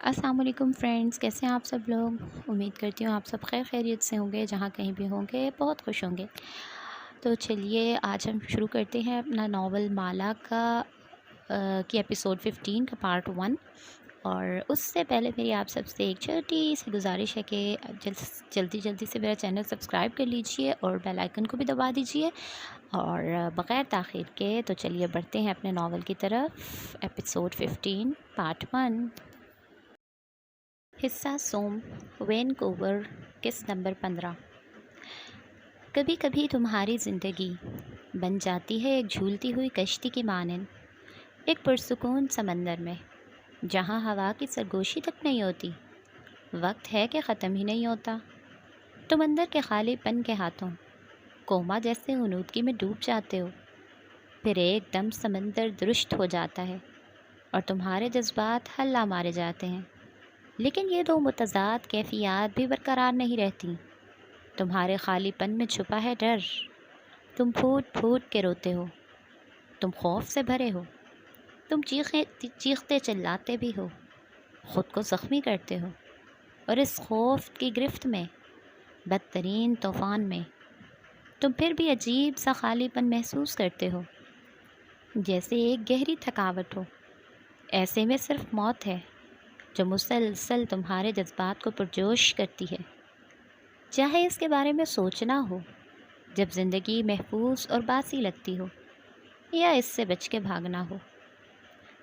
السلام علیکم فرینڈز، کیسے ہیں آپ سب لوگ؟ امید کرتی ہوں آپ سب خیر خیریت سے ہوں گے، جہاں کہیں بھی ہوں گے بہت خوش ہوں گے۔ تو چلیے آج ہم شروع کرتے ہیں اپنا ناول مالا کی ایپیسوڈ 15 کا پارٹ 1۔ اور اس سے پہلے میری آپ سب سے ایک چھوٹی سی گزارش ہے کہ جلدی سے میرا چینل سبسکرائب کر لیجئے اور بیل آئیکن کو بھی دبا دیجئے۔ اور بغیر تاخیر کے تو چلیے بڑھتے ہیں اپنے ناول کی طرف۔ Episode 15 part 1۔ حصہ سوم، وینکوور، قسط نمبر 15۔ کبھی کبھی تمہاری زندگی بن جاتی ہے ایک جھولتی ہوئی کشتی کی مانند، ایک پرسکون سمندر میں، جہاں ہوا کی سرگوشی تک نہیں ہوتی، وقت ہے کہ ختم ہی نہیں ہوتا۔ تم اندر کے خالی پن کے ہاتھوں کوما جیسے غنودگی میں ڈوب جاتے ہو، پھر ایک دم سمندر درشت ہو جاتا ہے اور تمہارے جذبات ہلہ مارے جاتے ہیں۔ لیکن یہ دو متضاد کیفیات بھی برقرار نہیں رہتی۔ تمہارے خالی پن میں چھپا ہے ڈر، تم پھوٹ پھوٹ کے روتے ہو، تم خوف سے بھرے ہو، تم چیختے چلاتے بھی ہو، خود کو زخمی کرتے ہو، اور اس خوف کی گرفت میں، بدترین طوفان میں، تم پھر بھی عجیب سا خالی پن محسوس کرتے ہو، جیسے ایک گہری تھکاوٹ ہو۔ ایسے میں صرف موت ہے جو مسلسل تمہارے جذبات کو پرجوش کرتی ہے۔ چاہے اس کے بارے میں سوچنا ہو جب زندگی محفوظ اور باسی لگتی ہو، یا اس سے بچ کے بھاگنا ہو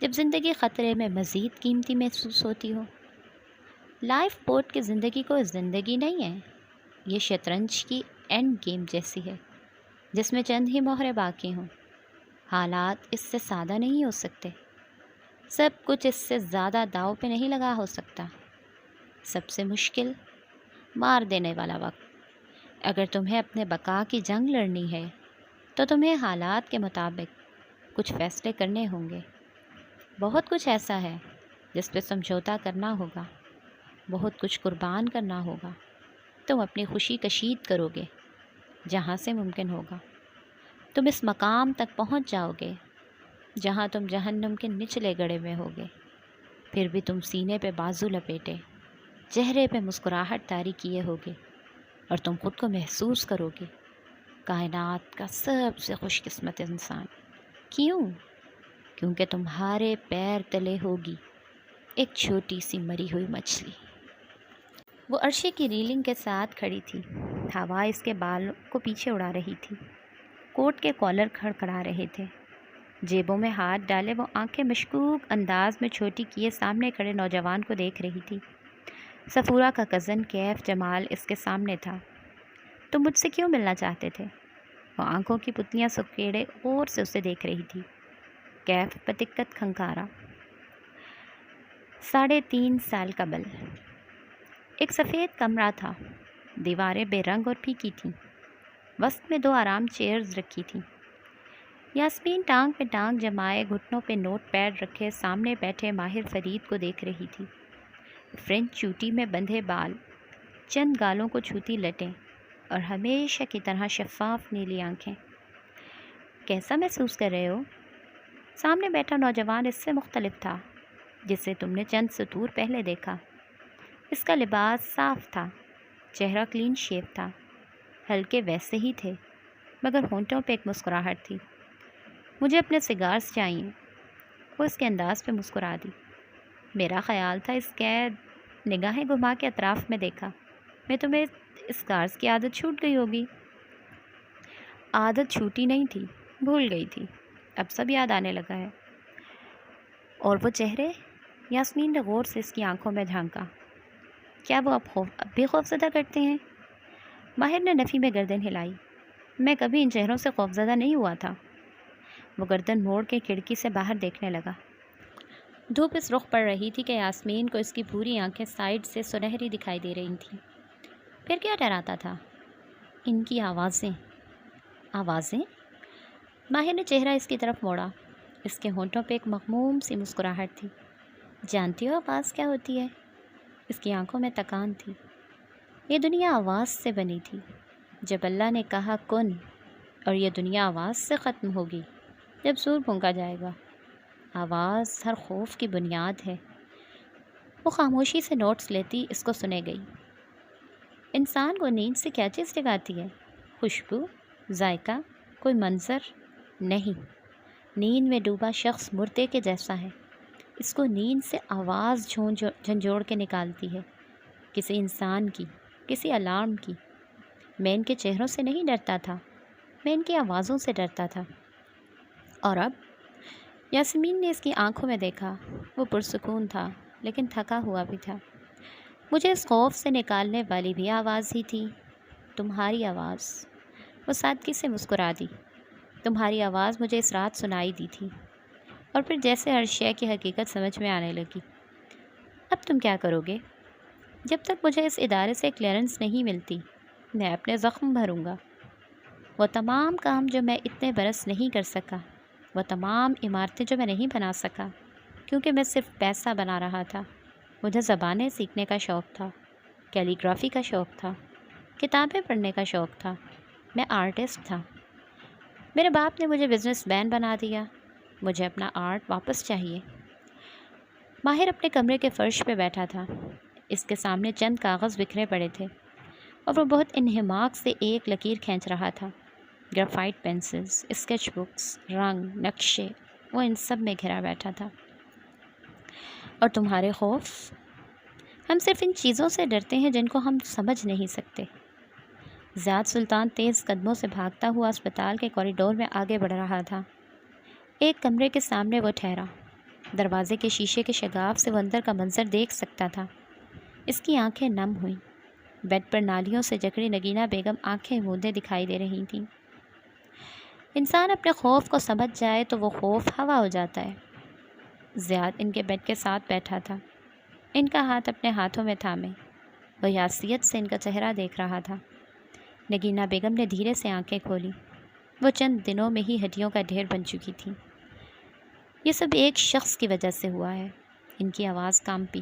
جب زندگی خطرے میں مزید قیمتی محسوس ہوتی ہو۔ لائف بوٹ کی زندگی کوئی زندگی نہیں ہے، یہ شطرنج کی اینڈ گیم جیسی ہے، جس میں چند ہی مہریں باقی ہوں۔ حالات اس سے سادہ نہیں ہو سکتے، سب کچھ اس سے زیادہ داؤ پہ نہیں لگا ہو سکتا۔ سب سے مشکل، مار دینے والا وقت۔ اگر تمہیں اپنے بقا کی جنگ لڑنی ہے تو تمہیں حالات کے مطابق کچھ فیصلے کرنے ہوں گے۔ بہت کچھ ایسا ہے جس پہ سمجھوتا کرنا ہوگا، بہت کچھ قربان کرنا ہوگا۔ تم اپنی خوشی کشید کرو گے جہاں سے ممکن ہوگا، تم اس مقام تک پہنچ جاؤ گے جہاں تم جہنم کے نچلے گڑھے میں ہوگے، پھر بھی تم سینے پہ بازو لپیٹے، چہرے پہ مسکراہٹ طاری کیے ہوگے، اور تم خود کو محسوس کرو گے کائنات کا سب سے خوش قسمت انسان۔ کیوں؟ کیونکہ تمہارے پیر تلے ہوگی ایک چھوٹی سی مری ہوئی مچھلی۔ وہ عرشے کی ریلنگ کے ساتھ کھڑی تھی، ہوا اس کے بالوں کو پیچھے اڑا رہی تھی، کوٹ کے کالر کھڑکھڑا رہے تھے، جیبوں میں ہاتھ ڈالے وہ آنکھیں مشکوک انداز میں چھوٹی کیے سامنے کھڑے نوجوان کو دیکھ رہی تھی۔ صفورہ کا کزن کیف جمال اس کے سامنے تھا۔ تم مجھ سے کیوں ملنا چاہتے تھے؟ وہ آنکھوں کی پتلیاں سکیڑے غور سے اسے دیکھ رہی تھی۔ کیف بدقت کھنکارا۔ 3.5 سال قبل ایک سفید کمرہ تھا، دیواریں بے رنگ اور پھیکی تھیں، وسط میں 2 آرام چیئرز رکھی تھیں۔ یاسمین ٹانگ پہ ٹانگ جمائے گھٹنوں پہ نوٹ پیڈ رکھے سامنے بیٹھے ماہر فرید کو دیکھ رہی تھی۔ فرنچ چوٹی میں بندھے بال، چند گالوں کو چھوتی لٹیں، اور ہمیشہ کی طرح شفاف نیلی آنکھیں۔ کیسا محسوس کر رہے ہو؟ سامنے بیٹھا نوجوان اس سے مختلف تھا جسے تم نے چند سطور پہلے دیکھا۔ اس کا لباس صاف تھا، چہرہ کلین شیو تھا، ہلکے ویسے ہی تھے، مگر ہونٹوں پہ ایک مسکراہٹ تھی۔ مجھے اپنے سگارز چاہیے۔ وہ اس کے انداز پہ مسکرا دی۔ میرا خیال تھا اس قید نگاہیں گھما کے اطراف میں دیکھا، میں تمہیں سگارز کی عادت چھوٹ گئی ہوگی۔ عادت چھوٹی نہیں تھی، بھول گئی تھی، اب سب یاد آنے لگا ہے۔ اور وہ چہرے؟ یاسمین نے غور سے اس کی آنکھوں میں جھانکا۔ کیا وہ اب بھی خوفزدہ کرتے ہیں؟ ماہر نے نفی میں گردن ہلائی۔ میں کبھی ان چہروں سے خوفزدہ نہیں ہوا تھا۔ وہ گردن موڑ کے کھڑکی سے باہر دیکھنے لگا۔ دھوپ اس رخ پڑ رہی تھی کہ یاسمین کو اس کی بھوری آنکھیں سائڈ سے سنہری دکھائی دے رہی تھیں۔ پھر کیا ڈراتا تھا؟ ان کی آوازیں۔ آوازیں؟ ماہر نے چہرہ اس کی طرف موڑا۔ اس کے ہونٹوں پہ ایک مغموم سی مسکراہٹ تھی۔ جانتی ہو آواز کیا ہوتی ہے؟ اس کی آنکھوں میں تکان تھی۔ یہ دنیا آواز سے بنی تھی۔ جب اللہ نے کہا کن، اور یہ دنیا آواز سے ختم ہوگی جب سور پھونکا جائے گا۔ آواز ہر خوف کی بنیاد ہے۔ وہ خاموشی سے نوٹس لیتی اس کو سنے گئی۔ انسان کو نیند سے کیا چیز جگاتی ہے؟ خوشبو، ذائقہ، کوئی منظر؟ نہیں، نیند میں ڈوبا شخص مردے کے جیسا ہے۔ اس کو نیند سے آواز جھنجھوڑ کے نکالتی ہے، کسی انسان کی، کسی الارم کی۔ میں ان کے چہروں سے نہیں ڈرتا تھا، میں ان کی آوازوں سے ڈرتا تھا۔ اور اب یاسمین نے اس کی آنکھوں میں دیکھا، وہ پرسکون تھا لیکن تھکا ہوا بھی تھا۔ مجھے اس خوف سے نکالنے والی بھی آواز ہی تھی، تمہاری آواز۔ وہ سادگی سے مسکرا دی۔ تمہاری آواز مجھے اس رات سنائی دی تھی، اور پھر جیسے ہر شے کی حقیقت سمجھ میں آنے لگی۔ اب تم کیا کرو گے؟ جب تک مجھے اس ادارے سے کلیئرنس نہیں ملتی، میں اپنے زخم بھروں گا۔ وہ تمام کام جو میں اتنے برس نہیں کر سکا، وہ تمام عمارتیں جو میں نہیں بنا سکا، کیونکہ میں صرف پیسہ بنا رہا تھا۔ مجھے زبانیں سیکھنے کا شوق تھا، کیلی گرافی کا شوق تھا، کتابیں پڑھنے کا شوق تھا، میں آرٹسٹ تھا۔ میرے باپ نے مجھے بزنس مین بنا دیا، مجھے اپنا آرٹ واپس چاہیے۔ ماہر اپنے کمرے کے فرش پہ بیٹھا تھا، اس کے سامنے چند کاغذ بکھرے پڑے تھے، اور وہ بہت انہماک سے ایک لکیر کھینچ رہا تھا۔ گرافائٹ پینسلز، اسکیچ بکس، رنگ، نقشے، وہ ان سب میں گھرا بیٹھا تھا۔ اور تمہارے خوف؟ ہم صرف ان چیزوں سے ڈرتے ہیں جن کو ہم سمجھ نہیں سکتے۔ زیاد سلطان تیز قدموں سے بھاگتا ہوا اسپتال کے کوریڈور میں آگے بڑھ رہا تھا۔ ایک کمرے کے سامنے وہ ٹھہرا۔ دروازے کے شیشے کے شگاف سے وہ اندر کا منظر دیکھ سکتا تھا۔ اس کی آنکھیں نم ہوئیں۔ بیڈ پر نالیوں سے جکڑی نگینہ بیگم آنکھیں مودے دکھائی دے رہی تھیں۔ انسان اپنے خوف کو سمجھ جائے تو وہ خوف ہوا ہو جاتا ہے۔ زیاد ان کے بیڈ کے ساتھ بیٹھا تھا، ان کا ہاتھ اپنے ہاتھوں میں تھامے۔ وہ حساسیت سے ان کا چہرہ دیکھ رہا تھا۔ نگینہ بیگم نے دھیرے سے آنکھیں کھولی۔ وہ چند دنوں میں ہی ہڈیوں کا ڈھیر بن چکی تھی۔ یہ سب ایک شخص کی وجہ سے ہوا ہے۔ ان کی آواز کانپی۔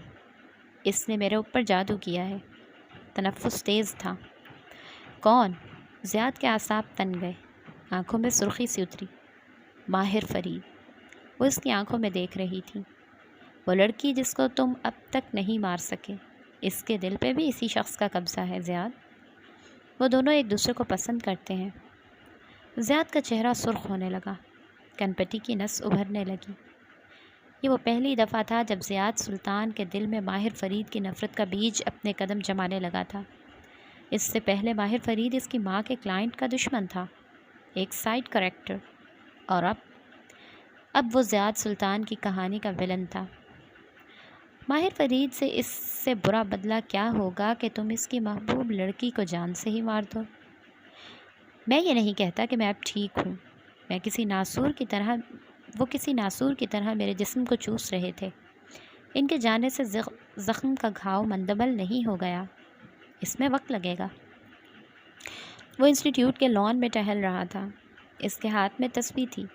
اس نے میرے اوپر جادو کیا ہے۔ تنفس تیز تھا۔ کون؟ زیاد کے اعصاب تن گئے، آنکھوں میں سرخی سی اتری۔ ماہر فرید، وہ اس کی آنکھوں میں دیکھ رہی تھی۔ وہ لڑکی جس کو تم اب تک نہیں مار سکے، اس کے دل پہ بھی اسی شخص کا قبضہ ہے زیاد۔ وہ دونوں ایک دوسرے کو پسند کرتے ہیں۔ زیاد کا چہرہ سرخ ہونے لگا، کنپٹی کی نس ابھرنے لگی۔ یہ وہ پہلی دفعہ تھا جب زیاد سلطان کے دل میں ماہر فرید کی نفرت کا بیج اپنے قدم جمانے لگا تھا۔ اس سے پہلے ماہر فرید اس کی ماں کے کلائنٹ کا دشمن تھا، ایک سائیڈ کریکٹر، اور اب وہ زیاد سلطان کی کہانی کا ویلن تھا۔ ماہر فرید سے اس سے برا بدلہ کیا ہوگا کہ تم اس کی محبوب لڑکی کو جان سے ہی مار دو۔ میں یہ نہیں کہتا کہ میں اب ٹھیک ہوں، وہ کسی ناسور کی طرح میرے جسم کو چوس رہے تھے۔ ان کے جانے سے زخم کا گھاؤ مندمل نہیں ہو گیا، اس میں وقت لگے گا۔ وہ انسٹیٹیوٹ کے لان میں ٹہل رہا تھا، اس کے ہاتھ میں تسبیح تھی۔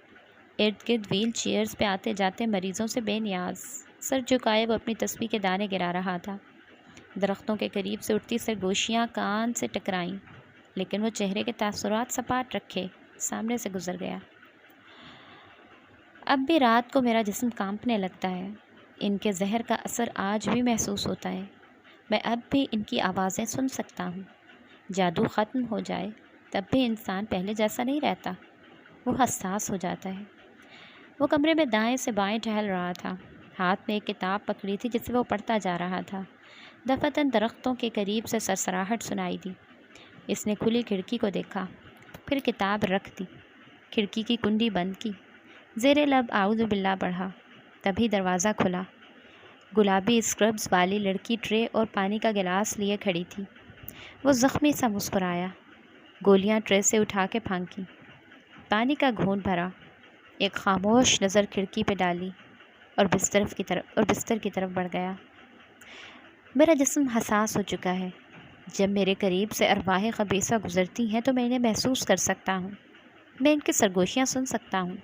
ارد گرد ویل چیئرز پہ آتے جاتے مریضوں سے بے نیاز، سر جھکائے وہ اپنی تسبیح کے دانے گرا رہا تھا۔ درختوں کے قریب سے اٹھتی سرگوشیاں کان سے ٹکرائیں، لیکن وہ چہرے کے تاثرات سپاٹ رکھے سامنے سے گزر گیا۔ اب بھی رات کو میرا جسم کانپنے لگتا ہے، ان کے زہر کا اثر آج بھی محسوس ہوتا ہے۔ میں اب بھی ان کی آوازیں سن سکتا ہوں۔ جادو ختم ہو جائے تب بھی انسان پہلے جیسا نہیں رہتا، وہ حساس ہو جاتا ہے۔ وہ کمرے میں دائیں سے بائیں ٹہل رہا تھا، ہاتھ میں ایک کتاب پکڑی تھی جسے وہ پڑھتا جا رہا تھا۔ دفعتاً درختوں کے قریب سے سرسراہٹ سنائی دی۔ اس نے کھلی کھڑکی کو دیکھا، پھر کتاب رکھ دی، کھڑکی کی کنڈی بند کی، زیر لب اعوذ باللہ پڑھا۔ تبھی دروازہ کھلا۔ گلابی اسکربز والی لڑکی ٹرے اور پانی کا گلاس لیے کھڑی تھی۔ وہ زخمی سا مسکرایا، گولیاں ٹرے سے اٹھا کے پھانکی، پانی کا گھونٹ بھرا، ایک خاموش نظر کھڑکی پہ ڈالی اور بستر کی طرف بڑھ گیا۔ میرا جسم حساس ہو چکا ہے، جب میرے قریب سے ارواح خبیثہ گزرتی ہیں تو میں انہیں محسوس کر سکتا ہوں، میں ان کی سرگوشیاں سن سکتا ہوں۔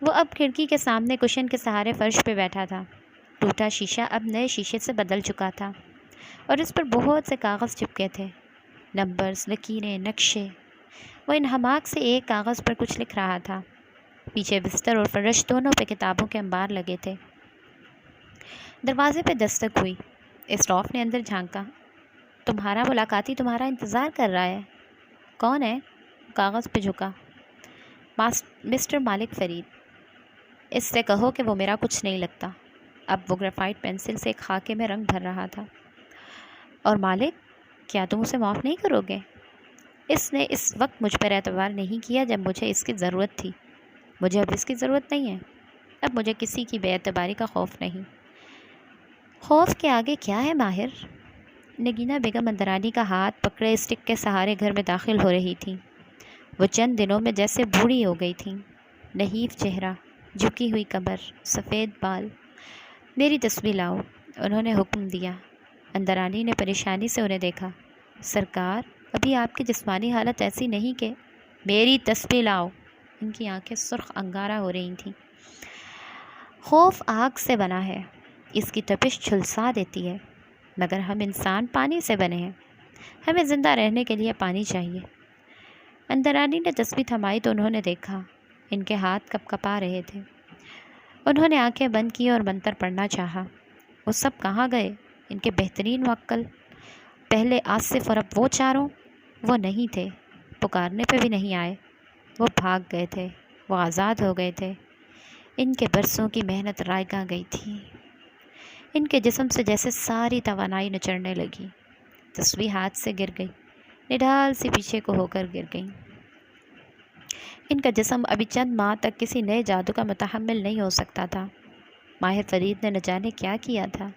وہ اب کھڑکی کے سامنے کشن کے سہارے فرش پہ بیٹھا تھا۔ ٹوٹا شیشہ اب نئے شیشے سے بدل چکا تھا، اور اس پر بہت سے کاغذ چپکے تھے، نمبرز، لکیریں، نقشے۔ وہ انہماک سے ایک کاغذ پر کچھ لکھ رہا تھا۔ پیچھے بستر اور فرش دونوں پہ کتابوں کے انبار لگے تھے۔ دروازے پہ دستک ہوئی۔ اسٹاف نے اندر جھانکا۔ تمہارا ملاقاتی تمہارا انتظار کر رہا ہے۔ کون ہے؟ کاغذ پہ جھکا۔ مسٹر مالک فرید۔ اس سے کہو کہ وہ میرا کچھ نہیں لگتا۔ اب وہ گریفائٹ پینسل سے ایک خاکے میں رنگ بھر رہا تھا۔ اور مالک، کیا تم اسے معاف نہیں کرو گے؟ اس نے اس وقت مجھ پر اعتبار نہیں کیا جب مجھے اس کی ضرورت تھی۔ مجھے اب اس کی ضرورت نہیں ہے۔ اب مجھے کسی کی بے اعتباری کا خوف نہیں۔ خوف کے آگے کیا ہے ماہر؟ نگینہ بیگم اندرانی کا ہاتھ پکڑے اسٹک کے سہارے گھر میں داخل ہو رہی تھیں۔ وہ چند دنوں میں جیسے بوڑھی ہو گئی تھیں۔ نحیف چہرہ، جھکی ہوئی کمر، سفید بال۔ میری تسبیح لاؤ، انہوں نے حکم دیا۔ اندرانی نے پریشانی سے انہیں دیکھا۔ سرکار، ابھی آپ کی جسمانی حالت ایسی نہیں کہ… میری تسبیح لاؤ۔ ان کی آنکھیں سرخ انگارہ ہو رہی تھیں۔ خوف آگ سے بنا ہے، اس کی تپش جھلسا دیتی ہے، مگر ہم انسان پانی سے بنے ہیں، ہمیں زندہ رہنے کے لیے پانی چاہیے۔ اندرانی نے تسبیح تھمائی تو انہوں نے دیکھا، ان کے ہاتھ کپ کپا رہے تھے۔ انہوں نے آنکھیں بند کی اور منتر پڑھنا چاہا۔ وہ سب کہاں گئے؟ ان کے بہترین موکل، پہلے آصف اور اب وہ چاروں؟ وہ نہیں تھے، پکارنے پہ بھی نہیں آئے۔ وہ بھاگ گئے تھے، وہ آزاد ہو گئے تھے۔ ان کے برسوں کی محنت رائگاں گئی تھی۔ ان کے جسم سے جیسے ساری توانائی نچڑنے لگی۔ تسبیح ہاتھ سے گر گئی، نڈال سی پیچھے کو ہو کر گر گئیں۔ ان کا جسم ابھی چند ماہ تک کسی نئے جادو کا متحمل نہیں ہو سکتا تھا۔ ماہر فرید نے نہ جانے کیا کیا تھا،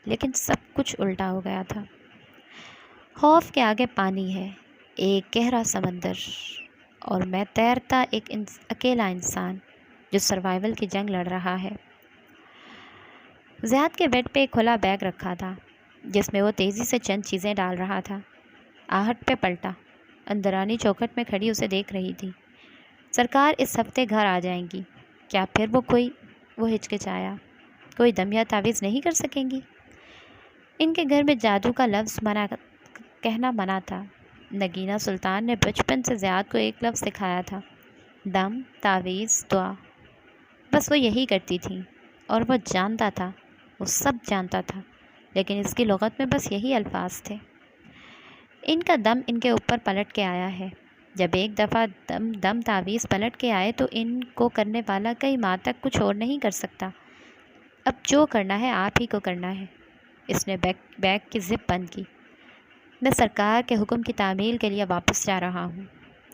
لیکن سب کچھ الٹا ہو گیا تھا۔ خوف کے آگے پانی ہے، ایک گہرا سمندر، اور میں تیرتا ایک اکیلا انسان جو سروائیول کی جنگ لڑ رہا ہے۔ زیاد کے بیڈ پہ ایک کھلا بیگ رکھا تھا جس میں وہ تیزی سے چند چیزیں ڈال رہا تھا۔ آہٹ پہ پلٹا۔ اندرانی چوکھٹ میں کھڑی اسے دیکھ رہی تھی۔ سرکار اس ہفتے گھر آ جائیں گی، کیا پھر وہ ہچکچایا، کوئی دم یا تعویذ نہیں کر سکیں گی؟ ان کے گھر میں جادو کا لفظ کہنا منع تھا۔ نگینہ سلطان نے بچپن سے زیاد کو ایک لفظ سکھایا تھا، دم، تعویذ، دعا۔ بس وہ یہی کرتی تھیں، اور وہ جانتا تھا، وہ سب جانتا تھا، لیکن اس کی لغت میں بس یہی الفاظ تھے۔ ان کا دم ان کے اوپر پلٹ کے آیا ہے۔ جب ایک دفعہ دم تعویذ پلٹ کے آئے تو ان کو کرنے والا کئی ماہ تک کچھ اور نہیں کر سکتا۔ اب جو کرنا ہے آپ ہی کو کرنا ہے۔ اس نے بیگ کی زپ بند کی۔ میں سرکار کے حکم کی تعمیل کے لیے واپس جا رہا ہوں،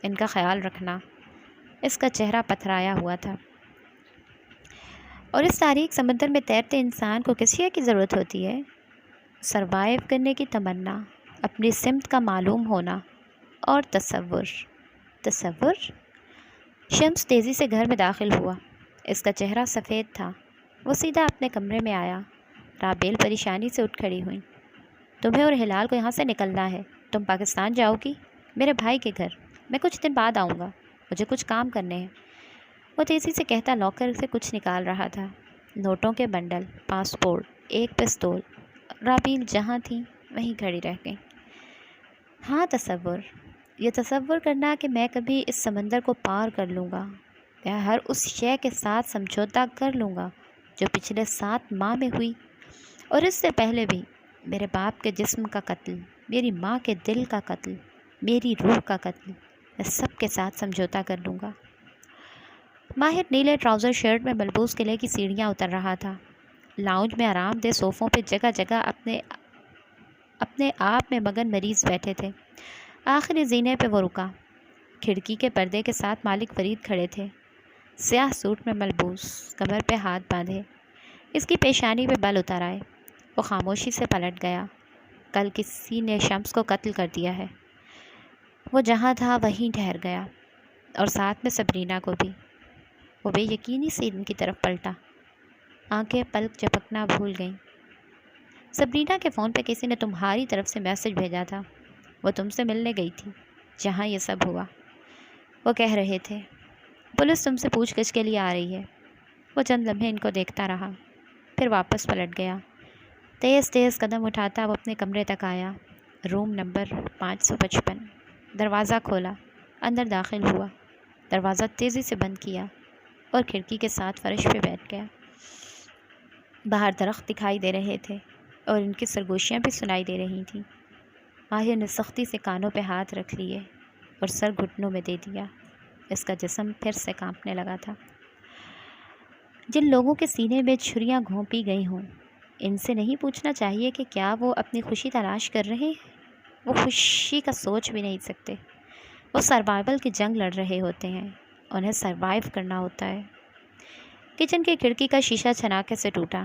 ان کا خیال رکھنا۔ اس کا چہرہ پتھرایا ہوا تھا۔ اور اس تاریک سمندر میں تیرتے انسان کو کس شے کی ضرورت ہوتی ہے؟ سروائیو کرنے کی تمنا، اپنی سمت کا معلوم ہونا، اور تصور۔ شمس تیزی سے گھر میں داخل ہوا۔ اس کا چہرہ سفید تھا۔ وہ سیدھا اپنے کمرے میں آیا۔ رابیل پریشانی سے اٹھ کھڑی ہوئی۔ تمہیں اور ہلال کو یہاں سے نکلنا ہے۔ تم پاکستان جاؤ گی؟ میرے بھائی کے گھر۔ میں کچھ دن بعد آؤں گا، مجھے کچھ کام کرنے ہیں۔ وہ تیزی سے کہتا لاکر سے کچھ نکال رہا تھا، نوٹوں کے بنڈل، پاسپورٹ، ایک پستول۔ رابیل جہاں تھیں وہیں کھڑی رہ گئی۔ ہاں، یہ تصور کرنا کہ میں کبھی اس سمندر کو پار کر لوں گا، میں ہر اس شے کے ساتھ سمجھوتا کر لوں گا جو پچھلے 7 ماہ میں ہوئی، اور اس سے پہلے بھی۔ میرے باپ کے جسم کا قتل، میری ماں کے دل کا قتل، میری روح کا قتل، میں سب کے ساتھ سمجھوتا کر لوں گا۔ ماہر نیلے ٹراؤزر شرٹ میں ملبوس قلعے کی سیڑھیاں اتر رہا تھا۔ لاؤنج میں آرام دہ صوفوں پہ جگہ جگہ اپنے آپ میں مگن مریض بیٹھے تھے۔ آخری زینے پہ وہ رکا۔ کھڑکی کے پردے کے ساتھ مالک فرید کھڑے تھے، سیاہ سوٹ میں ملبوس، کمر پہ ہاتھ باندھے۔ اس کی پیشانی پہ بل اتر آئے۔ وہ خاموشی سے پلٹ گیا۔ کل کسی نے شمس کو قتل کر دیا ہے۔ وہ جہاں تھا وہیں ٹھہر گیا، اور ساتھ میں سبرینا کو بھی۔ وہ بے یقینی سے ان کی طرف پلٹا۔ آنکھیں پلک جھپکنا بھول گئیں۔ سبرینا کے فون پہ کسی نے تمہاری طرف سے میسج بھیجا تھا، وہ تم سے ملنے گئی تھی جہاں یہ سب ہوا، وہ کہہ رہے تھے۔ پولیس تم سے پوچھ گچھ کے لیے آ رہی ہے۔ وہ چند لمحے ان کو دیکھتا رہا، پھر واپس پلٹ گیا۔ تیز تیز قدم اٹھاتا وہ اپنے کمرے تک آیا۔ Room number 555۔ دروازہ کھولا، اندر داخل ہوا، دروازہ تیزی سے بند کیا، اور کھڑکی کے ساتھ فرش پہ بیٹھ گیا۔ باہر درخت دکھائی دے رہے تھے اور ان کی سرگوشیاں بھی سنائی دے رہی تھیں۔ ماہر نے سختی سے کانوں پہ ہاتھ رکھ لیے اور سر گھٹنوں میں دے دیا۔ اس کا جسم پھر سے کانپنے لگا تھا۔ جن لوگوں کے سینے میں چھریاں گھونپی گئی ہوں، ان سے نہیں پوچھنا چاہیے کہ کیا وہ اپنی خوشی تلاش کر رہے ہیں؟ وہ خوشی کا سوچ بھی نہیں سکتے۔ وہ سروائیول کی جنگ لڑ رہے ہوتے ہیں، انہیں سروائیو کرنا ہوتا ہے۔ کچن کی کھڑکی کا شیشہ چھناکے سے ٹوٹا،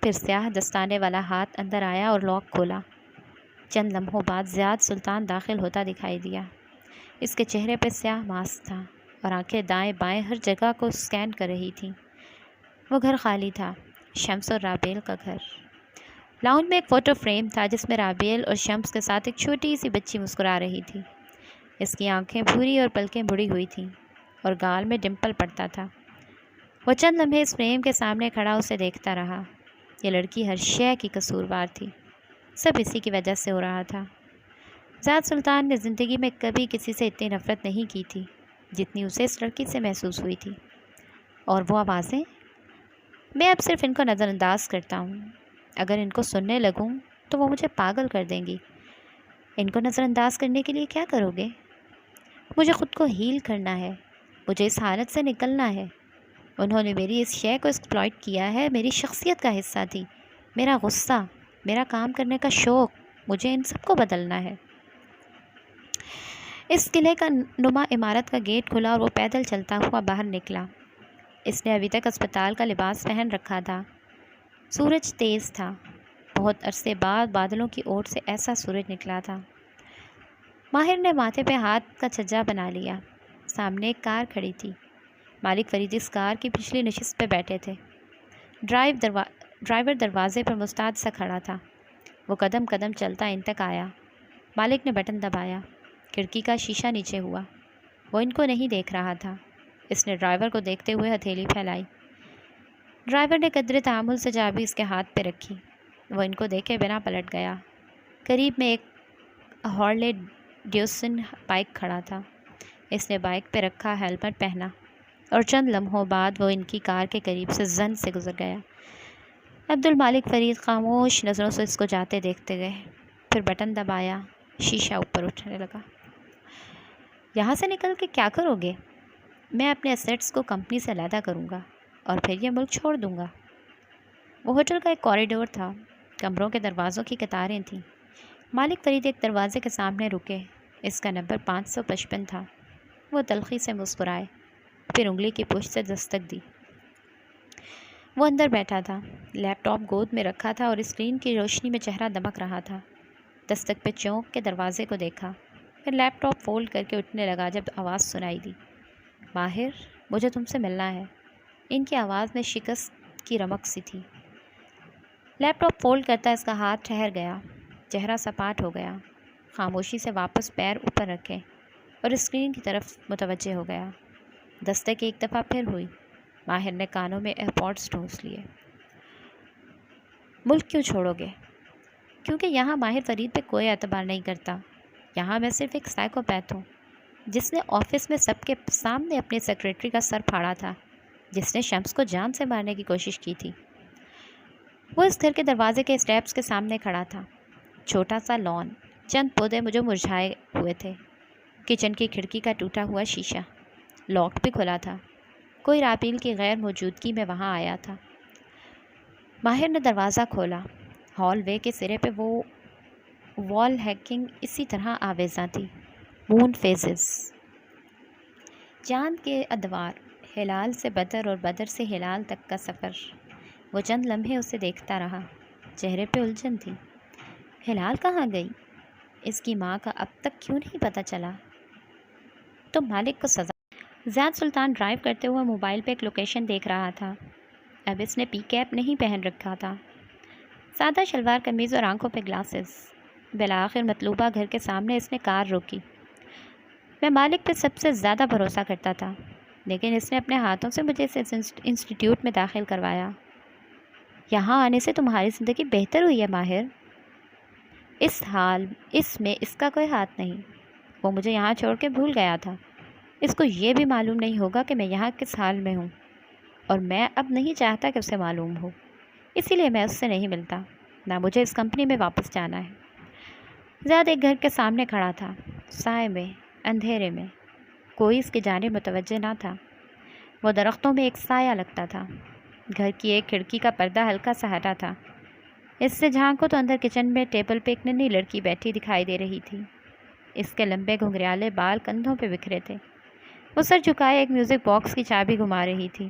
پھر سیاہ دستانے والا ہاتھ اندر آیا اور لاک کھولا۔ چند لمحوں بعد زیاد سلطان داخل ہوتا دکھائی دیا۔ اس کے چہرے پہ سیاہ ماسک تھا اور آنکھیں دائیں بائیں ہر جگہ کو سکین کر رہی تھیں۔ وہ گھر خالی تھا، شمس اور رابیل کا گھر۔ لاؤنج میں ایک فوٹو فریم تھا جس میں رابیل اور شمس کے ساتھ ایک چھوٹی سی بچی مسکرا رہی تھی۔ اس کی آنکھیں بھوری اور پلکیں بڑی ہوئی تھیں اور گال میں ڈمپل پڑتا تھا۔ وہ چند لمحے اس فریم کے سامنے کھڑا اسے دیکھتا رہا۔ یہ لڑکی ہر شے کی قصوروار تھی، سب اسی کی وجہ سے ہو رہا تھا۔ زیاد سلطان نے زندگی میں کبھی کسی سے اتنی نفرت نہیں کی تھی جتنی اسے اس لڑکی سے محسوس ہوئی تھی۔ اور وہ آوازیں، میں اب صرف ان کو نظر انداز کرتا ہوں۔ اگر ان کو سننے لگوں تو وہ مجھے پاگل کر دیں گی۔ ان کو نظر انداز کرنے کے لیے کیا کرو گے؟ مجھے خود کو ہیل کرنا ہے، مجھے اس حالت سے نکلنا ہے۔ انہوں نے میری اس شے کو ایکسپلائٹ کیا ہے، میری شخصیت کا حصہ تھی، میرا غصہ، میرا کام کرنے کا شوق، مجھے ان سب کو بدلنا ہے۔ اس قلعے کا نما عمارت کا گیٹ کھلا اور وہ پیدل چلتا ہوا باہر نکلا۔ اس نے ابھی تک اسپتال کا لباس پہن رکھا تھا۔ سورج تیز تھا، بہت عرصے بعد بادلوں کی اوٹ سے ایسا سورج نکلا تھا۔ ماہر نے ماتھے پہ ہاتھ کا چھجا بنا لیا۔ سامنے ایک کار کھڑی تھی۔ مالک فرید اس کار کی پچھلی نشست پہ بیٹھے تھے۔ ڈرائیور دروازے پر مستعد سا کھڑا تھا۔ وہ قدم قدم چلتا ان تک آیا۔ مالک نے بٹن دبایا، کھڑکی کا شیشہ نیچے ہوا۔ وہ ان کو نہیں دیکھ رہا تھا۔ اس نے ڈرائیور کو دیکھتے ہوئے ہتھیلی پھیلائی۔ ڈرائیور نے قدرے تحمل سے چابی اس کے ہاتھ پہ رکھی۔ وہ ان کو دیکھے بنا پلٹ گیا۔ قریب میں ایک ہارلے ڈیوسن بائک کھڑا تھا۔ اس نے بائک پہ رکھا ہیلمٹ پہنا اور چند لمحوں بعد وہ ان کی کار کے قریب سے زن سے گزر گیا۔ عبد المالک فرید خاموش نظروں سے اس کو جاتے دیکھتے گئے، پھر بٹن دبایا، شیشہ اوپر اٹھنے لگا۔ یہاں سے نکل کے کیا کرو گے؟ میں اپنے ایسیٹس کو کمپنی سے علیحدہ کروں گا اور پھر یہ ملک چھوڑ دوں گا۔ وہ ہوٹل کا ایک کوریڈور تھا، کمروں کے دروازوں کی قطاریں تھیں۔ مالک فرید ایک دروازے کے سامنے رکے۔ اس کا نمبر 555 تھا۔ وہ تلخی سے مسکرائے، پھر انگلی کی پشت سے دستک دی۔ وہ اندر بیٹھا تھا، لیپ ٹاپ گود میں رکھا تھا اور اسکرین کی روشنی میں چہرہ دمک رہا تھا۔ دستک پہ چونک کے دروازے کو دیکھا، پھر لیپ ٹاپ فولڈ کر کے اٹھنے لگا جب آواز سنائی دی، ماہر، مجھے تم سے ملنا ہے۔ ان کی آواز میں شکست کی رمق سی تھی۔ لیپ ٹاپ فولڈ کرتا اس کا ہاتھ ٹھہر گیا، چہرہ سپاٹ ہو گیا، خاموشی سے واپس پیر اوپر رکھے اور اسکرین کی طرف متوجہ ہو گیا۔ دستک ایک دفعہ پھر ہوئی۔ ماہر نے کانوں میں ایئرپوڈس ٹھونس لیے۔ ملک کیوں چھوڑو گے؟ کیونکہ یہاں ماہر فرید پہ کوئی اعتبار نہیں کرتا۔ یہاں میں صرف ایک سائیکوپیتھ ہوں جس نے آفس میں سب کے سامنے اپنے سیکریٹری کا سر پھاڑا تھا، جس نے شمس کو جان سے مارنے کی کوشش کی تھی۔ وہ اس گھر کے دروازے کے اسٹیپس کے سامنے کھڑا تھا۔ چھوٹا سا لان، چند پودے مجھے مرجھائے ہوئے تھے، کچن کی کھڑکی کا ٹوٹا ہوا شیشہ، لاک بھی کھلا تھا۔ کوئی رابیل کی غیر موجودگی میں وہاں آیا تھا۔ ماہر نے دروازہ کھولا۔ ہال وے کے سرے پہ وہ وال ہینگنگ اسی طرح آویزاں تھی، مون فیزز، چاند کے ادوار، ہلال سے بدر اور بدر سے ہلال تک کا سفر۔ وہ چند لمحے اسے دیکھتا رہا، چہرے پہ الجھن تھی۔ ہلال کہاں گئی؟ اس کی ماں کا اب تک کیوں نہیں پتہ چلا؟ تو مالک کو سزا۔ زیاد سلطان ڈرائیو کرتے ہوئے موبائل پہ ایک لوکیشن دیکھ رہا تھا۔ اب اس نے پی کیپ نہیں پہن رکھا تھا، سادہ شلوار قمیض اور آنکھوں پہ گلاسز۔ بالآخر مطلوبہ گھر کے سامنے اس نے کار روکی۔ میں مالک پہ سب سے زیادہ بھروسہ کرتا تھا، لیکن اس نے اپنے ہاتھوں سے مجھے اس انسٹیٹیوٹ میں داخل کروایا۔ یہاں آنے سے تمہاری زندگی بہتر ہوئی ہے ماہر۔ اس میں اس کا کوئی ہاتھ نہیں۔ وہ مجھے یہاں چھوڑ کے بھول گیا تھا۔ اس کو یہ بھی معلوم نہیں ہوگا کہ میں یہاں کس حال میں ہوں، اور میں اب نہیں چاہتا کہ اسے معلوم ہو۔ اسی لیے میں اس سے نہیں ملتا، نہ مجھے اس کمپنی میں واپس جانا ہے۔ زیاد ایک گھر کے سامنے کھڑا تھا، سائے میں، اندھیرے میں۔ کوئی اس کی جانب متوجہ نہ تھا۔ وہ درختوں میں ایک سایہ لگتا تھا۔ گھر کی ایک کھڑکی کا پردہ ہلکا سا ہٹا تھا۔ اس سے جھانکو تو اندر کچن میں ٹیبل پہ ایک ننھی لڑکی بیٹھی دکھائی دے رہی تھی۔ اس کے لمبے گھنگریالے بال کندھوں پہ بکھرے تھے۔ وہ سر جھکائے ایک میوزک باکس کی چابی گھما رہی تھی۔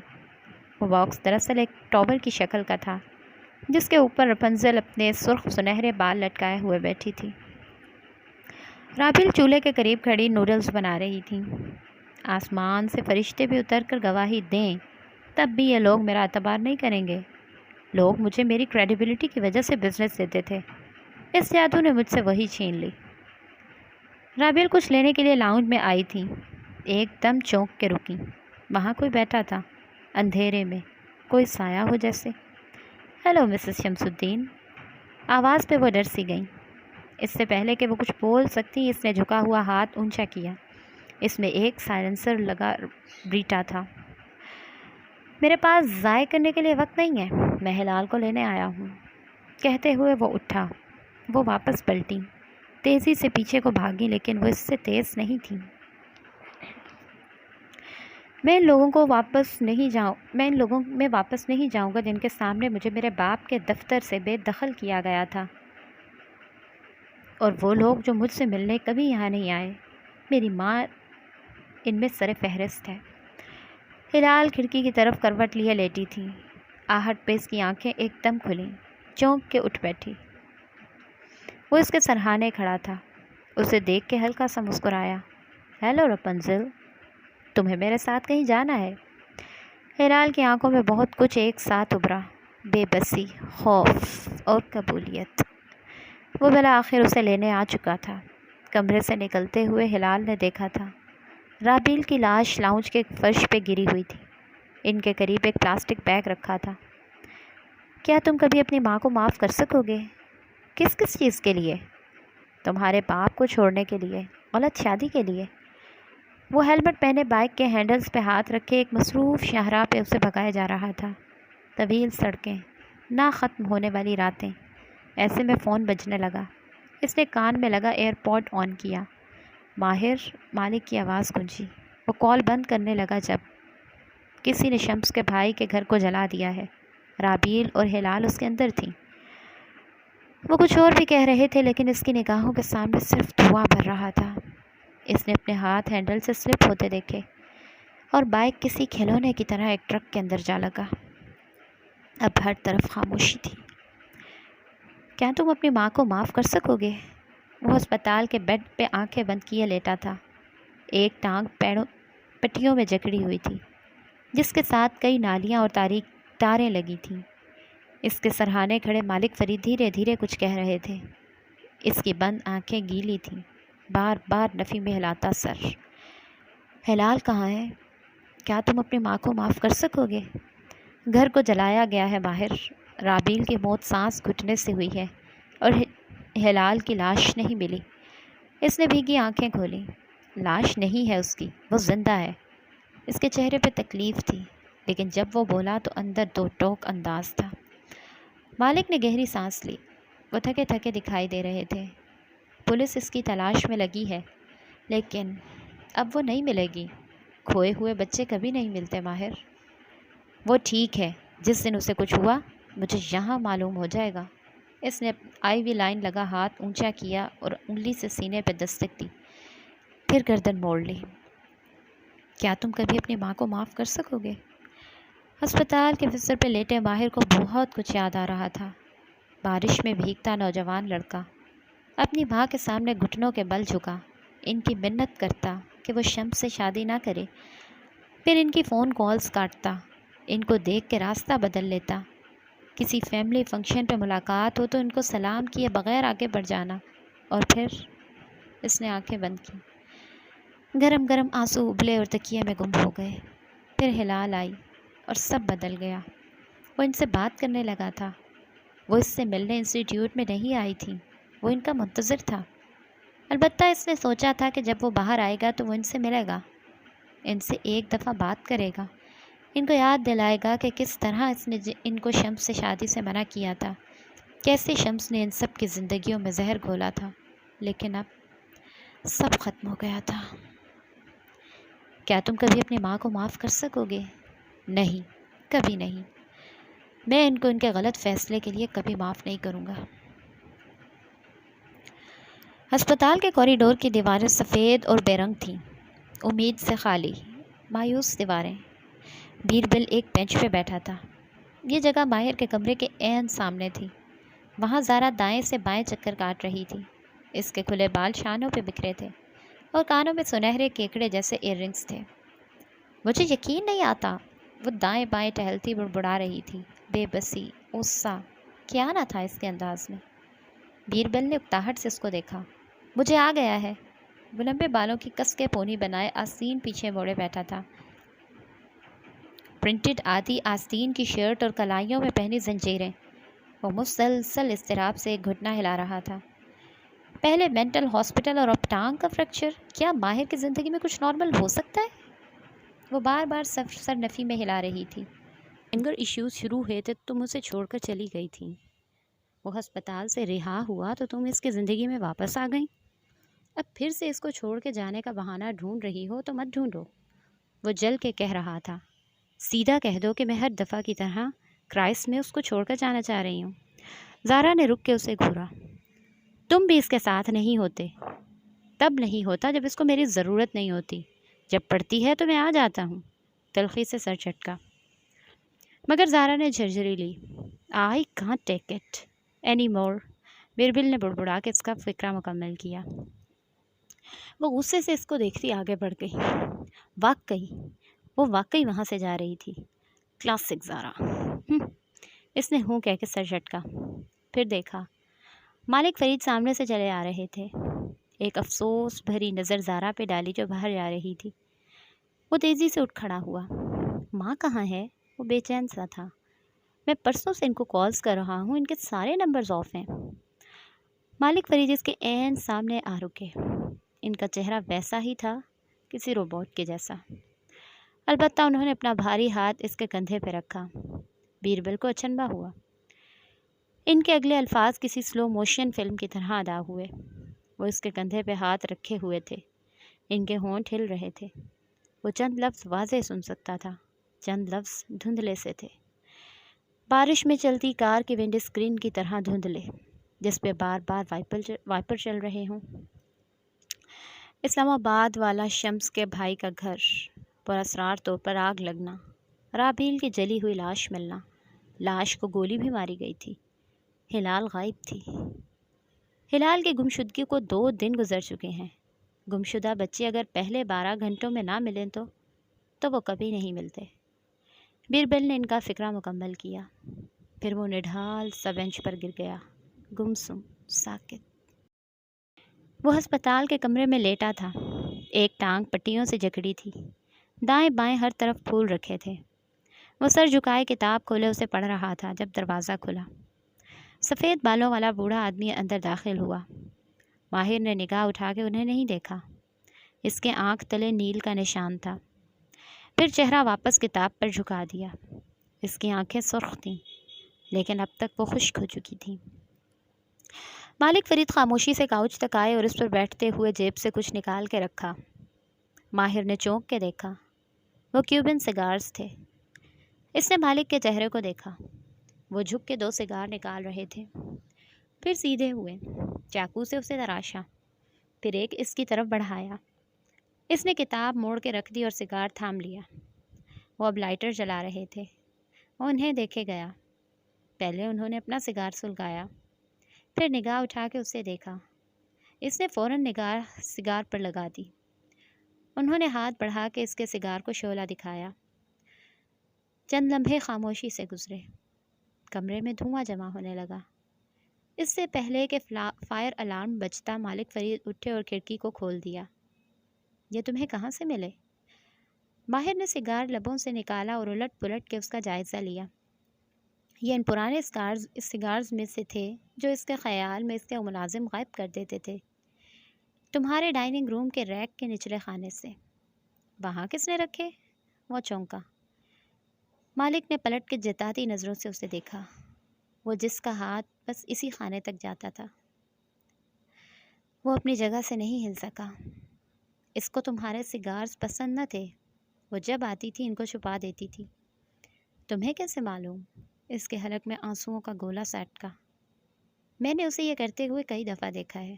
وہ باکس دراصل ایک ٹاور کی شکل کا تھا، جس کے اوپر رپنزل اپنے سرخ سنہرے بال لٹکائے ہوئے بیٹھی تھی۔ رابیل چولہے کے قریب کھڑی نوڈلز بنا رہی تھی۔ آسمان سے فرشتے بھی اتر کر گواہی دیں، تب بھی یہ لوگ میرا اعتبار نہیں کریں گے۔ لوگ مجھے میری کریڈیبلٹی کی وجہ سے بزنس دیتے تھے، اس جادو نے مجھ سے وہی چھین لی۔ رابیل کچھ لینے کے لیے لاؤنج میں آئی تھی، ایک دم چونک کے رکی۔ وہاں کوئی بیٹھا تھا، اندھیرے میں، کوئی سایہ ہو جیسے۔ ہیلو مسز شمس الدین۔ آواز پہ وہ ڈر سی گئیں۔ اس سے پہلے کہ وہ کچھ بول سکتی، اس نے جھکا ہوا ہاتھ اونچا کیا۔ اس میں ایک سائلنسر لگا ریٹا تھا۔ میرے پاس ضائع کرنے کے لیے وقت نہیں ہے، میں ہلال کو لینے آیا ہوں۔ کہتے ہوئے وہ اٹھا۔ وہ واپس پلٹی، تیزی سے پیچھے کو بھاگی، لیکن وہ اس سے تیز نہیں تھی۔ میں ان لوگوں میں واپس نہیں جاؤں گا جن کے سامنے مجھے میرے باپ کے دفتر سے بے دخل کیا گیا تھا، اور وہ لوگ جو مجھ سے ملنے کبھی یہاں نہیں آئے۔ میری ماں ان میں سر فہرست ہے۔ ہلال کھڑکی کی طرف کروٹ لیے لیٹی تھی۔ آہٹ پہ اس کی آنکھیں ایک دم کھلیں، چونک کے اٹھ بیٹھی۔ وہ اس کے سرہانے کھڑا تھا، اسے دیکھ کے ہلکا سا مسکرایا۔ ہیلو رپنزل، تمہیں میرے ساتھ کہیں جانا ہے؟ ہلال کی آنکھوں میں بہت کچھ ایک ساتھ ابھرا، بے بسی، خوف اور قبولیت۔ وہ بالآخر اسے لینے آ چکا تھا۔ کمرے سے نکلتے ہوئے ہلال نے دیکھا تھا رابیل کی لاش لاؤنج کے فرش پہ گری ہوئی تھی۔ ان کے قریب ایک پلاسٹک بیگ رکھا تھا۔ کیا تم کبھی اپنی ماں کو معاف کر سکو گے؟ کس چیز کے لیے؟ تمہارے باپ کو چھوڑنے کے لیے، غلط شادی کے لیے۔ وہ ہیلمٹ پہنے بائک کے ہینڈلز پہ ہاتھ رکھے ایک مصروف شاہراہ پہ اسے بھگایا جا رہا تھا۔ طویل سڑکیں، نہ ختم ہونے والی راتیں۔ ایسے میں فون بجنے لگا۔ اس نے کان میں لگا ایئر پوڈ آن کیا۔ ماہر مالک کی آواز گونجی۔ وہ کال بند کرنے لگا جب کسی نے شمس کے بھائی کے گھر کو جلا دیا ہے۔ رابیل اور ہلال اس کے اندر تھیں۔ وہ کچھ اور بھی کہہ رہے تھے، لیکن اس کی نگاہوں کے سامنے صرف دھواں بھر رہا تھا۔ اس نے اپنے ہاتھ ہینڈل سے سلپ ہوتے دیکھے اور بائک کسی کھلونے کی طرح ایک ٹرک کے اندر جا لگا۔ اب ہر طرف خاموشی تھی۔ کیا تم اپنی ماں کو معاف کر سکو گے؟ وہ ہسپتال کے بیڈ پہ آنکھیں بند کیے لیٹا تھا۔ ایک ٹانگ پٹیوں میں جکڑی ہوئی تھی، جس کے ساتھ کئی نالیاں اور تاریں لگی تھیں۔ اس کے سرہانے کھڑے مالک فرید دھیرے دھیرے کچھ کہہ رہے تھے۔ اس کی بند آنکھیں گیلی تھیں، بار بار نفی میں ہلاتا سر۔ ہلال کہاں ہے؟ کیا تم اپنی ماں کو معاف کر سکو گے؟ گھر کو جلایا گیا ہے باہر۔ رابیل کی موت سانس گھٹنے سے ہوئی ہے اور ہلال کی لاش نہیں ملی۔ اس نے بھیگی آنکھیں کھولیں۔ لاش نہیں ہے اس کی، وہ زندہ ہے۔ اس کے چہرے پہ تکلیف تھی، لیکن جب وہ بولا تو اندر دو ٹوک انداز تھا۔ مالک نے گہری سانس لی۔ وہ تھکے تھکے دکھائی دے رہے تھے۔ پولیس اس کی تلاش میں لگی ہے، لیکن اب وہ نہیں ملے گی۔ کھوئے ہوئے بچے کبھی نہیں ملتے ماہر۔ وہ ٹھیک ہے، جس دن اسے کچھ ہوا مجھے یہاں معلوم ہو جائے گا۔ اس نے آئی وی لائن لگا ہاتھ اونچا کیا اور انگلی سے سینے پہ دستک دی، پھر گردن موڑ لی۔ کیا تم کبھی اپنی ماں کو معاف کر سکو گے؟ ہسپتال کے بستر پہ لیٹے ماہر کو بہت کچھ یاد آ رہا تھا۔ بارش میں بھیگتا نوجوان لڑکا اپنی ماں کے سامنے گھٹنوں کے بل جھکا، ان کی منت کرتا کہ وہ شمس سے شادی نہ کرے، پھر ان کی فون کالز کاٹتا، ان کو دیکھ کے راستہ بدل لیتا، کسی فیملی فنکشن پہ ملاقات ہو تو ان کو سلام کیے بغیر آگے بڑھ جانا، اور پھر اس نے آنکھیں بند کی۔ گرم گرم آنسو ابلے اور تکیے میں گم ہو گئے۔ پھر ہلال آئی اور سب بدل گیا۔ وہ ان سے بات کرنے لگا تھا۔ وہ اس سے ملنے انسٹیٹیوٹ میں نہیں آئی تھی، وہ ان کا منتظر تھا۔ البتہ اس نے سوچا تھا کہ جب وہ باہر آئے گا تو وہ ان سے ملے گا، ان سے ایک دفعہ بات کرے گا، ان کو یاد دلائے گا کہ کس طرح اس نے ان کو شمس سے شادی سے منع کیا تھا، کیسے شمس نے ان سب کی زندگیوں میں زہر گھولا تھا، لیکن اب سب ختم ہو گیا تھا۔ کیا تم کبھی اپنی ماں کو معاف کر سکو گے؟ نہیں، کبھی نہیں۔ میں ان کو ان کے غلط فیصلے کے لیے کبھی معاف نہیں کروں گا۔ ہسپتال کے کوریڈور کی دیواریں سفید اور بے رنگ تھیں، امید سے خالی، مایوس دیواریں۔ بیربل ایک بینچ پہ بیٹھا تھا۔ یہ جگہ ماہر کے کمرے کے عین سامنے تھی۔ وہاں زارا دائیں سے بائیں چکر کاٹ رہی تھی۔ اس کے کھلے بال شانوں پہ بکھرے تھے اور کانوں میں سنہرے کیکڑے جیسے ایئر رنگس تھے۔ مجھے یقین نہیں آتا، وہ دائیں بائیں ٹہلتی بڑبڑا رہی تھی، بے بسی، غصہ، کیا نہ تھا اس کے انداز میں۔ بیربل نے اکتاہٹ سے اس کو دیکھا۔ مجھے آ گیا ہے۔ وہ لمبے بالوں کی کس کے پونی بنائے آستین پیچھے موڑے بیٹھا تھا۔ پرنٹڈ آدھی آستین کی شرٹ اور کلائیوں میں پہنی زنجیریں۔ وہ مسلسل اضطراب سے ایک گھٹنا ہلا رہا تھا۔ پہلے مینٹل ہاسپٹل اور اب ٹانگ کا فریکچر، کیا ماہر کی زندگی میں کچھ نارمل ہو سکتا ہے؟ وہ بار بار سر نفی میں ہلا رہی تھی۔ اینگر ایشوز شروع ہوئے تھے تو تم اسے چھوڑ کر چلی گئی تھی۔ وہ ہسپتال سے رہا ہوا تو تم اس کی زندگی میں واپس آ گئیں۔ اب پھر سے اس کو چھوڑ کے جانے کا بہانہ ڈھونڈ رہی ہو تو مت ڈھونڈو۔ وہ جل کے کہہ رہا تھا۔ سیدھا کہہ دو کہ میں ہر دفعہ کی طرح کرائسٹ میں اس کو چھوڑ کر جانا چاہ رہی ہوں۔ زارا نے رک کے اسے گھورا۔ تم بھی اس کے ساتھ نہیں ہوتے۔ تب نہیں ہوتا جب اس کو میری ضرورت نہیں ہوتی، جب پڑتی ہے تو میں آ جاتا ہوں۔ تلخی سے سر چٹکا۔ مگر زارا نے جھرجھری لی۔ I can't take it any more. Birbal نے بڑبڑا کے اس کا فکرہ مکمل کیا۔ وہ غصے سے اس کو دیکھتی آگے بڑھ گئی۔ وہ واقعی وہاں سے جا رہی تھی۔ کلاسک زارا۔ اس نے ہوں کہہ کے سر جھٹکا، پھر دیکھا۔ مالک فرید سامنے سے چلے آ رہے تھے۔ ایک افسوس بھری نظر زارا پہ ڈالی جو باہر جا رہی تھی۔ وہ تیزی سے اٹھ کھڑا ہوا۔ ماں کہاں ہے؟ وہ بے چین سا تھا۔ میں پرسوں سے ان کو کالز کر رہا ہوں، ان کے سارے نمبرز آف ہیں۔ مالک فرید اس کے عین سامنے آ رکے۔ ان کا چہرہ ویسا ہی تھا، کسی روبوٹ کے جیسا۔ البتہ انہوں نے اپنا بھاری ہاتھ اس کے کندھے پہ رکھا۔ بیربل کو اچنبھا ہوا۔ ان کے اگلے الفاظ کسی سلو موشن فلم کی طرح ادا ہوئے۔ وہ اس کے کندھے پہ ہاتھ رکھے ہوئے تھے۔ ان کے ہونٹ ہل رہے تھے۔ وہ چند لفظ واضح سن سکتا تھا، چند لفظ دھندلے سے تھے، بارش میں چلتی کار کی ونڈ اسکرین کی طرح دھندلے، جس پہ بار بار وائپر چل رہے ہوں۔ اسلام آباد والا شمس کے بھائی کا گھر، پر اسرار طور پر آگ لگنا، رابیل کی جلی ہوئی لاش ملنا، لاش کو گولی بھی ماری گئی تھی، ہلال غائب تھی۔ ہلال کی گمشدگی کو 2 دن گزر چکے ہیں۔ گمشدہ بچے اگر پہلے 12 گھنٹوں میں نہ ملیں تو وہ کبھی نہیں ملتے۔ بیربل نے ان کا فکرہ مکمل کیا۔ پھر وہ نڈھال سا بینچ پر گر گیا، گمسم، ساکت۔ وہ ہسپتال کے کمرے میں لیٹا تھا۔ ایک ٹانگ پٹیوں سے جکڑی تھی، دائیں بائیں ہر طرف پھول رکھے تھے۔ وہ سر جھکائے کتاب کھولے اسے پڑھ رہا تھا جب دروازہ کھلا۔ سفید بالوں والا بوڑھا آدمی اندر داخل ہوا۔ ماہر نے نگاہ اٹھا کے انہیں نہیں دیکھا۔ اس کے آنکھ تلے نیل کا نشان تھا۔ پھر چہرہ واپس کتاب پر جھکا دیا۔ اس کی آنکھیں سرخ تھیں، لیکن اب تک وہ خشک ہو چکی تھیں۔ مالک فرید خاموشی سے کاؤچ تک آئے اور اس پر بیٹھتے ہوئے جیب سے کچھ نکال کے رکھا۔ ماہر نے چونک کے دیکھا۔ وہ کیوبن سگارز تھے۔ اس نے مالک کے چہرے کو دیکھا۔ وہ جھک کے 2 سگار نکال رہے تھے، پھر سیدھے ہوئے، چاقو سے اسے تراشا، پھر ایک اس کی طرف بڑھایا۔ اس نے کتاب موڑ کے رکھ دی اور سگار تھام لیا۔ وہ اب لائٹر جلا رہے تھے۔ وہ انہیں دیکھے گیا۔ پہلے انہوں نے اپنا سگار سلگایا، پھر نگاہ اٹھا کے اسے دیکھا۔ اس نے فوراً نگاہ سگار پر لگا دی۔ انہوں نے ہاتھ بڑھا کے اس کے سگار کو شعلہ دکھایا۔ چند لمحے خاموشی سے گزرے۔ کمرے میں دھواں جمع ہونے لگا۔ اس سے پہلے کہ فائر الارم بجتا مالک فرید اٹھے اور کھڑکی کو کھول دیا۔ یہ تمہیں کہاں سے ملے؟ ماہر نے سگار لبوں سے نکالا اور الٹ پلٹ کے اس کا جائزہ لیا۔ یہ ان پرانے سگارز میں سے تھے جو اس کے خیال میں اس کے ملازم غائب کر دیتے تھے، تمہارے ڈائننگ روم کے ریک کے نچلے خانے سے۔ وہاں کس نے رکھے؟ وہ چونکا۔ مالک نے پلٹ کے جتاتی نظروں سے اسے دیکھا، وہ جس کا ہاتھ بس اسی خانے تک جاتا تھا۔ وہ اپنی جگہ سے نہیں ہل سکا۔ اس کو تمہارے سگارز پسند نہ تھے، وہ جب آتی تھی ان کو چھپا دیتی تھی۔ تمہیں کیسے معلوم؟ اس کے حلق میں آنسوؤں کا گولا سٹکا۔ میں نے اسے یہ کرتے ہوئے کئی دفعہ دیکھا ہے۔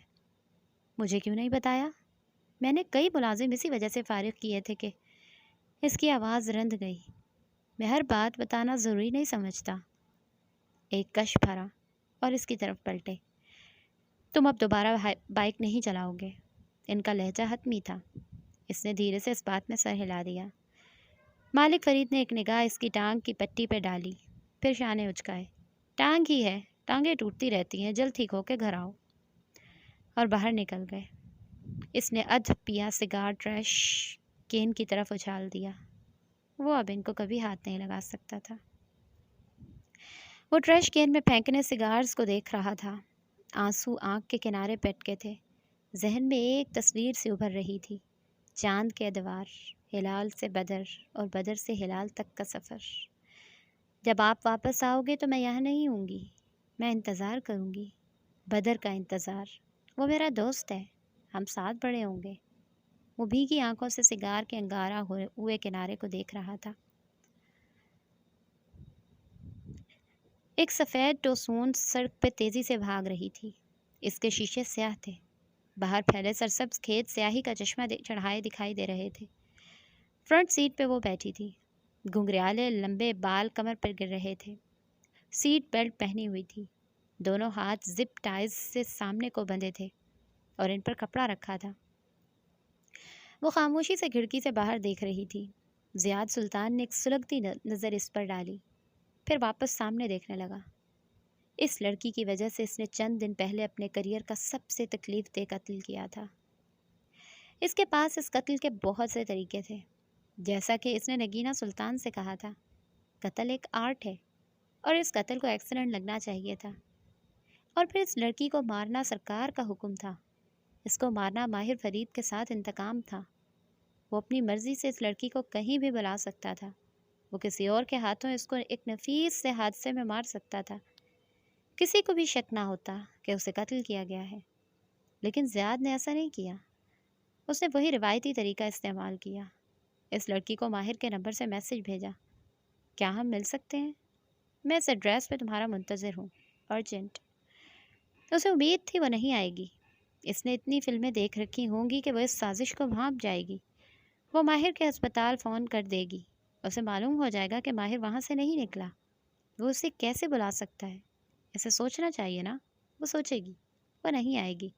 مجھے کیوں نہیں بتایا؟ میں نے کئی ملازم اسی وجہ سے فارغ کیے تھے کہ اس کی آواز رند گئی۔ میں ہر بات بتانا ضروری نہیں سمجھتا۔ ایک کش بھرا اور اس کی طرف پلٹے۔ تم اب دوبارہ بائک نہیں چلاؤ گے۔ ان کا لہجہ حتمی تھا۔ اس نے دھیرے سے اس بات میں سر ہلا دیا۔ مالک فرید نے ایک نگاہ اس کی ٹانگ کی پٹی پہ ڈالی، پھر شانے اچکائے۔ ٹانگ ہی ہے، ٹانگیں ٹوٹتی رہتی ہیں، جلد ٹھیک ہو کے گھر آؤ۔ اور باہر نکل گئے۔ اس نے ادھ پیا سگار ٹریش کین کی طرف اچھال دیا۔ وہ اب ان کو کبھی ہاتھ نہیں لگا سکتا تھا۔ وہ ٹریش کین میں پھینکنے سگارز کو دیکھ رہا تھا۔ آنسو آنکھ کے کنارے پٹکے تھے۔ ذہن میں ایک تصویر سے ابھر رہی تھی، چاند کے ادوار، ہلال سے بدر اور بدر سے ہلال تک کا سفر۔ جب آپ واپس آؤ گے تو میں یہاں نہیں ہوں گی، میں انتظار کروں گی، بدر کا انتظار۔ وہ میرا دوست ہے، ہم ساتھ بڑے ہوں گے۔ وہ بھیگی آنکھوں سے سگار کے انگارہ ہوئے کنارے کو دیکھ رہا تھا۔ ایک سفید ٹوسون سڑک پہ تیزی سے بھاگ رہی تھی۔ اس کے شیشے سیاہ تھے۔ باہر پھیلے سرسبز کھیت سیاہی کا چشمہ چڑھائے دکھائی دے رہے تھے۔ فرنٹ سیٹ پہ وہ بیٹھی تھی۔ گھنگریالے لمبے بال کمر پر گر رہے تھے۔ سیٹ بیلٹ پہنی ہوئی تھی۔ دونوں ہاتھ زپ ٹائز سے سامنے کو بندھے تھے اور ان پر کپڑا رکھا تھا۔ وہ خاموشی سے کھڑکی سے باہر دیکھ رہی تھی۔ زیاد سلطان نے ایک سلگتی نظر اس پر ڈالی، پھر واپس سامنے دیکھنے لگا۔ اس لڑکی کی وجہ سے اس نے چند دن پہلے اپنے کریئر کا سب سے تکلیف دہ قتل کیا تھا۔ اس کے پاس اس قتل کے بہت سے طریقے تھے۔ جیسا کہ اس نے نگینہ سلطان سے کہا تھا، قتل ایک آرٹ ہے اور اس قتل کو ایکسیڈنٹ لگنا چاہیے تھا۔ اور پھر اس لڑکی کو مارنا سرکار کا حکم تھا۔ اس کو مارنا ماہر فرید کے ساتھ انتقام تھا۔ وہ اپنی مرضی سے اس لڑکی کو کہیں بھی بلا سکتا تھا۔ وہ کسی اور کے ہاتھوں اس کو ایک نفیس سے حادثے میں مار سکتا تھا۔ کسی کو بھی شک نہ ہوتا کہ اسے قتل کیا گیا ہے۔ لیکن زیاد نے ایسا نہیں کیا۔ اس نے وہی روایتی طریقہ استعمال کیا۔ اس لڑکی کو ماہر کے نمبر سے میسج بھیجا، کیا ہم مل سکتے ہیں؟ میں اس ایڈریس پہ تمہارا منتظر ہوں، ارجنٹ۔ اسے امید تھی وہ نہیں آئے گی۔ اس نے اتنی فلمیں دیکھ رکھی ہوں گی کہ وہ اس سازش کو بھانپ جائے گی۔ وہ ماہر کے ہسپتال فون کر دے گی۔ اسے معلوم ہو جائے گا کہ ماہر وہاں سے نہیں نکلا۔ وہ اسے کیسے بلا سکتا ہے؟ اسے سوچنا چاہیے نا۔ وہ سوچے گی، وہ نہیں آئے گی،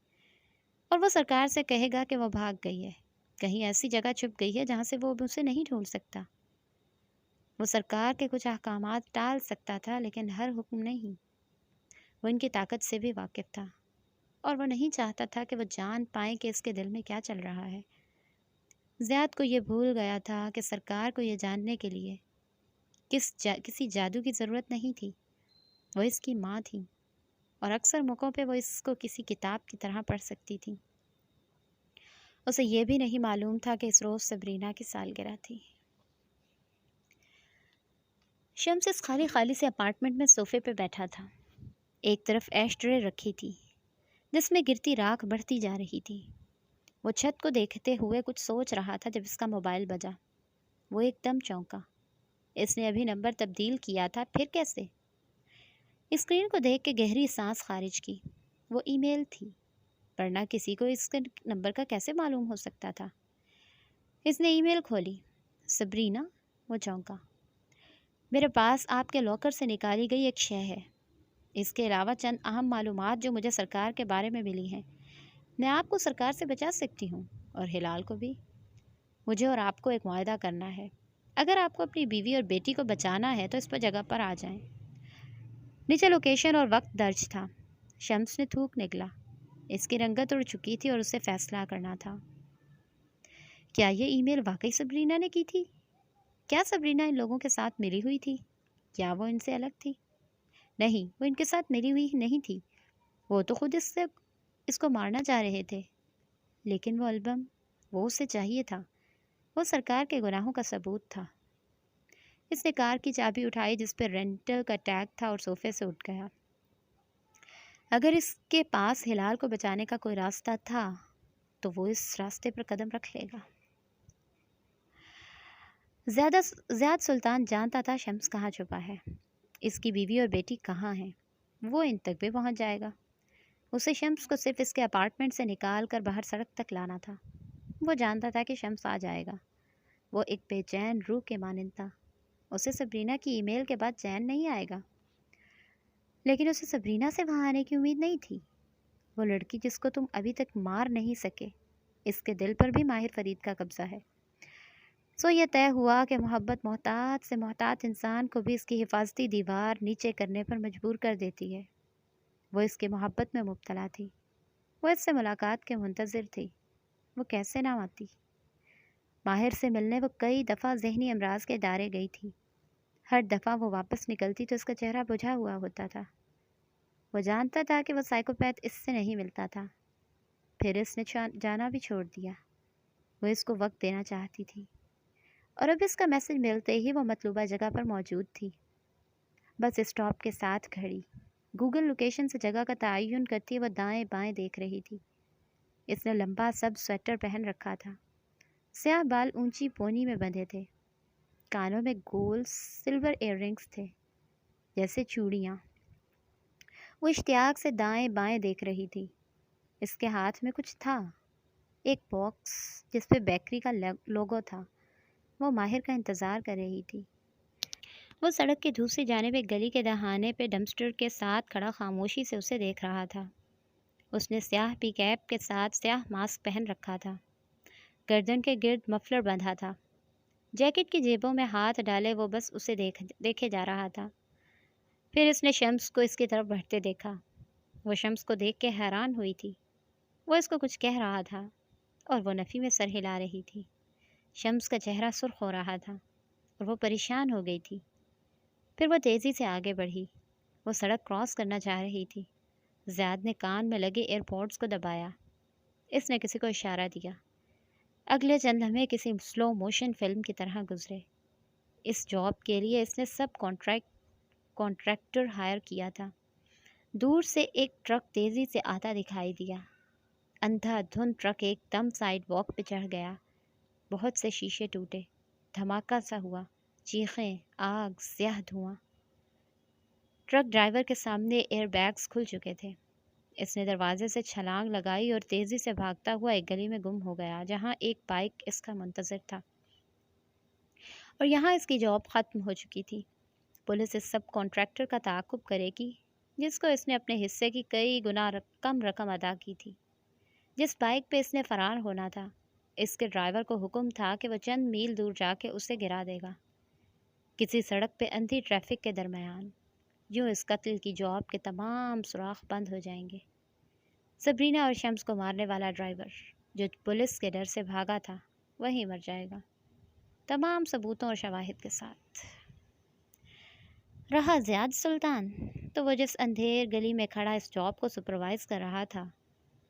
اور وہ سرکار سے کہے گا کہ وہ بھاگ گئی ہے، کہیں ایسی جگہ چھپ گئی ہے جہاں سے وہ اسے نہیں ڈھونڈ سکتا۔ وہ سرکار کے کچھ احکامات ٹال سکتا تھا، لیکن ہر حکم نہیں۔ وہ ان کی طاقت سے بھی واقف تھا، اور وہ نہیں چاہتا تھا کہ وہ جان پائیں کہ اس کے دل میں کیا چل رہا ہے۔ زیاد کو یہ بھول گیا تھا کہ سرکار کو یہ جاننے کے لیے کسی جادو کی ضرورت نہیں تھی۔ وہ اس کی ماں تھی، اور اکثر موقعوں پہ وہ اس کو کسی کتاب کی طرح پڑھ سکتی تھی۔ اسے یہ بھی نہیں معلوم تھا کہ اس روز سبرینا کی سالگرہ تھی۔ شمس اس خالی سے اپارٹمنٹ میں صوفے پہ بیٹھا تھا۔ ایک طرف ایش ٹرے رکھی تھی جس میں گرتی راکھ بڑھتی جا رہی تھی۔ وہ چھت کو دیکھتے ہوئے کچھ سوچ رہا تھا جب اس کا موبائل بجا۔ وہ ایک دم چونکا۔ اس نے ابھی نمبر تبدیل کیا تھا، پھر کیسے؟ اسکرین کو دیکھ کے گہری سانس خارج کی۔ وہ ای میل تھی، ورنہ کسی کو اس کے نمبر کا کیسے معلوم ہو سکتا تھا؟ اس نے ای میل کھولی۔ سبرینا، وہ چونکا۔ میرے پاس آپ کے لاکر سے نکالی گئی ایک شے ہے۔ اس کے علاوہ چند اہم معلومات جو مجھے سرکار کے بارے میں ملی ہیں۔ میں آپ کو سرکار سے بچا سکتی ہوں، اور ہلال کو بھی۔ مجھے اور آپ کو ایک معاہدہ کرنا ہے۔ اگر آپ کو اپنی بیوی اور بیٹی کو بچانا ہے تو اس پر جگہ پر آ جائیں۔ نیچے لوکیشن اور وقت درج تھا۔ شمس نے تھوک نکلا۔ اس کی رنگت اڑ چکی تھی اور اسے فیصلہ کرنا تھا۔ کیا یہ ای میل واقعی سبرینا نے کی تھی؟ کیا سبرینا ان لوگوں کے ساتھ ملی ہوئی تھی؟ کیا وہ ان سے الگ تھی؟ نہیں، وہ ان کے ساتھ ملی ہوئی نہیں تھی۔ وہ تو خود اس کو مارنا چاہ رہے تھے۔ لیکن وہ البم، وہ اسے چاہیے تھا۔ وہ سرکار کے گناہوں کا ثبوت تھا۔ اس نے کار کی چابی اٹھائی جس پہ رینٹل کا ٹیگ تھا اور صوفے سے اٹھ گیا۔ اگر اس کے پاس ہلال کو بچانے کا کوئی راستہ تھا تو وہ اس راستے پر قدم رکھ لے گا۔ زیاد سلطان جانتا تھا شمس کہاں چھپا ہے، اس کی بیوی اور بیٹی کہاں ہیں، وہ ان تک بھی پہنچ جائے گا۔ اسے شمس کو صرف اس کے اپارٹمنٹ سے نکال کر باہر سڑک تک لانا تھا۔ وہ جانتا تھا کہ شمس آ جائے گا۔ وہ ایک بے چین روح کے مانند تھا۔ اسے سبرینا کی ای میل کے بعد چین نہیں آئے گا، لیکن اسے سبرینا سے وہاں آنے کی امید نہیں تھی۔ وہ لڑکی جس کو تم ابھی تک مار نہیں سکے، اس کے دل پر بھی ماہر فرید کا قبضہ ہے۔ سو یہ طے ہوا کہ محبت محتاط سے محتاط انسان کو بھی اس کی حفاظتی دیوار نیچے کرنے پر مجبور کر دیتی ہے۔ وہ اس کی محبت میں مبتلا تھی۔ وہ اس سے ملاقات کے منتظر تھی۔ وہ کیسے نہ آتی؟ ماہر سے ملنے وہ کئی دفعہ ذہنی امراض کے دائرے گئی تھی۔ ہر دفعہ وہ واپس نکلتی تو اس کا چہرہ بجھا ہوا ہوتا تھا۔ وہ جانتا تھا کہ وہ سائیکوپیتھ اس سے نہیں ملتا تھا۔ پھر اس نے جانا بھی چھوڑ دیا۔ وہ اس کو وقت دینا چاہتی تھی، اور اب اس کا میسج ملتے ہی وہ مطلوبہ جگہ پر موجود تھی، بس اسٹاپ کے ساتھ کھڑی۔ گوگل لوکیشن سے جگہ کا تعین کرتی وہ دائیں بائیں دیکھ رہی تھی۔ اس نے لمبا سب سویٹر پہن رکھا تھا، سیاہ بال اونچی پونی میں بندھے تھے، کانوں میں گول سلور ایئر رنگز تھے جیسے چوڑیاں۔ وہ اشتیاق سے دائیں بائیں دیکھ رہی تھی۔ اس کے ہاتھ میں کچھ تھا، ایک باکس جس پہ بیکری کا لوگو تھا۔ وہ ماہر کا انتظار کر رہی تھی۔ وہ سڑک کی دوسری جانب ایک گلی کے دہانے پہ ڈمپسٹر کے ساتھ کھڑا خاموشی سے اسے دیکھ رہا تھا۔ اس نے سیاہ پی کیپ کے ساتھ سیاہ ماسک پہن رکھا تھا، گردن کے گرد مفلر بندھا تھا۔ جیکٹ کی جیبوں میں ہاتھ ڈالے وہ بس اسے دیکھے جا رہا تھا۔ پھر اس نے شمس کو اس کی طرف بڑھتے دیکھا۔ وہ شمس کو دیکھ کے حیران ہوئی تھی۔ وہ اس کو کچھ کہہ رہا تھا اور وہ نفی میں سر ہلا رہی تھی۔ شمس کا چہرہ سرخ ہو رہا تھا اور وہ پریشان ہو گئی تھی۔ پھر وہ تیزی سے آگے بڑھی۔ وہ سڑک کراس کرنا چاہ رہی تھی۔ زیاد نے کان میں لگے ایئر پوڈز کو دبایا۔ اس نے کسی کو اشارہ دیا۔ اگلے چند لمحے کسی سلو موشن فلم کی طرح گزرے۔ اس جاب کے لیے اس نے سب کانٹریکٹر ہائر کیا تھا۔ دور سے ایک ٹرک تیزی سے آتا دکھائی دیا۔ اندھا دھند ٹرک ایک دم سائیڈ واک پہ چڑھ گیا۔ بہت سے شیشے ٹوٹے، دھماکہ سا ہوا، چیخیں، آگ، سیاہ دھواں۔ ٹرک ڈرائیور کے سامنے ایئر بیگز کھل چکے تھے۔ اس نے دروازے سے چھلانگ لگائی اور تیزی سے بھاگتا ہوا ایک گلی میں گم ہو گیا جہاں ایک بائک اس کا منتظر تھا، اور یہاں اس کی جاب ختم ہو چکی تھی۔ پولیس اس سب کانٹریکٹر کا تعاقب کرے گی جس کو اس نے اپنے حصے کی کئی گنا کم رقم ادا کی تھی۔ جس بائک پہ اس نے فرار ہونا تھا، اس کے ڈرائیور کو حکم تھا کہ وہ چند میل دور جا کے اسے گرا دے گا، کسی سڑک پہ اندھی ٹریفک کے درمیان۔ یوں اس قتل کی جاب کے تمام سوراخ بند ہو جائیں گے۔ سبرینا اور شمس کو مارنے والا ڈرائیور جو پولیس کے ڈر سے بھاگا تھا وہیں مر جائے گا، تمام ثبوتوں اور شواہد کے ساتھ۔ رہا زیاد سلطان، تو وہ جس اندھیر گلی میں کھڑا اس جاب کو سپروائز کر رہا تھا،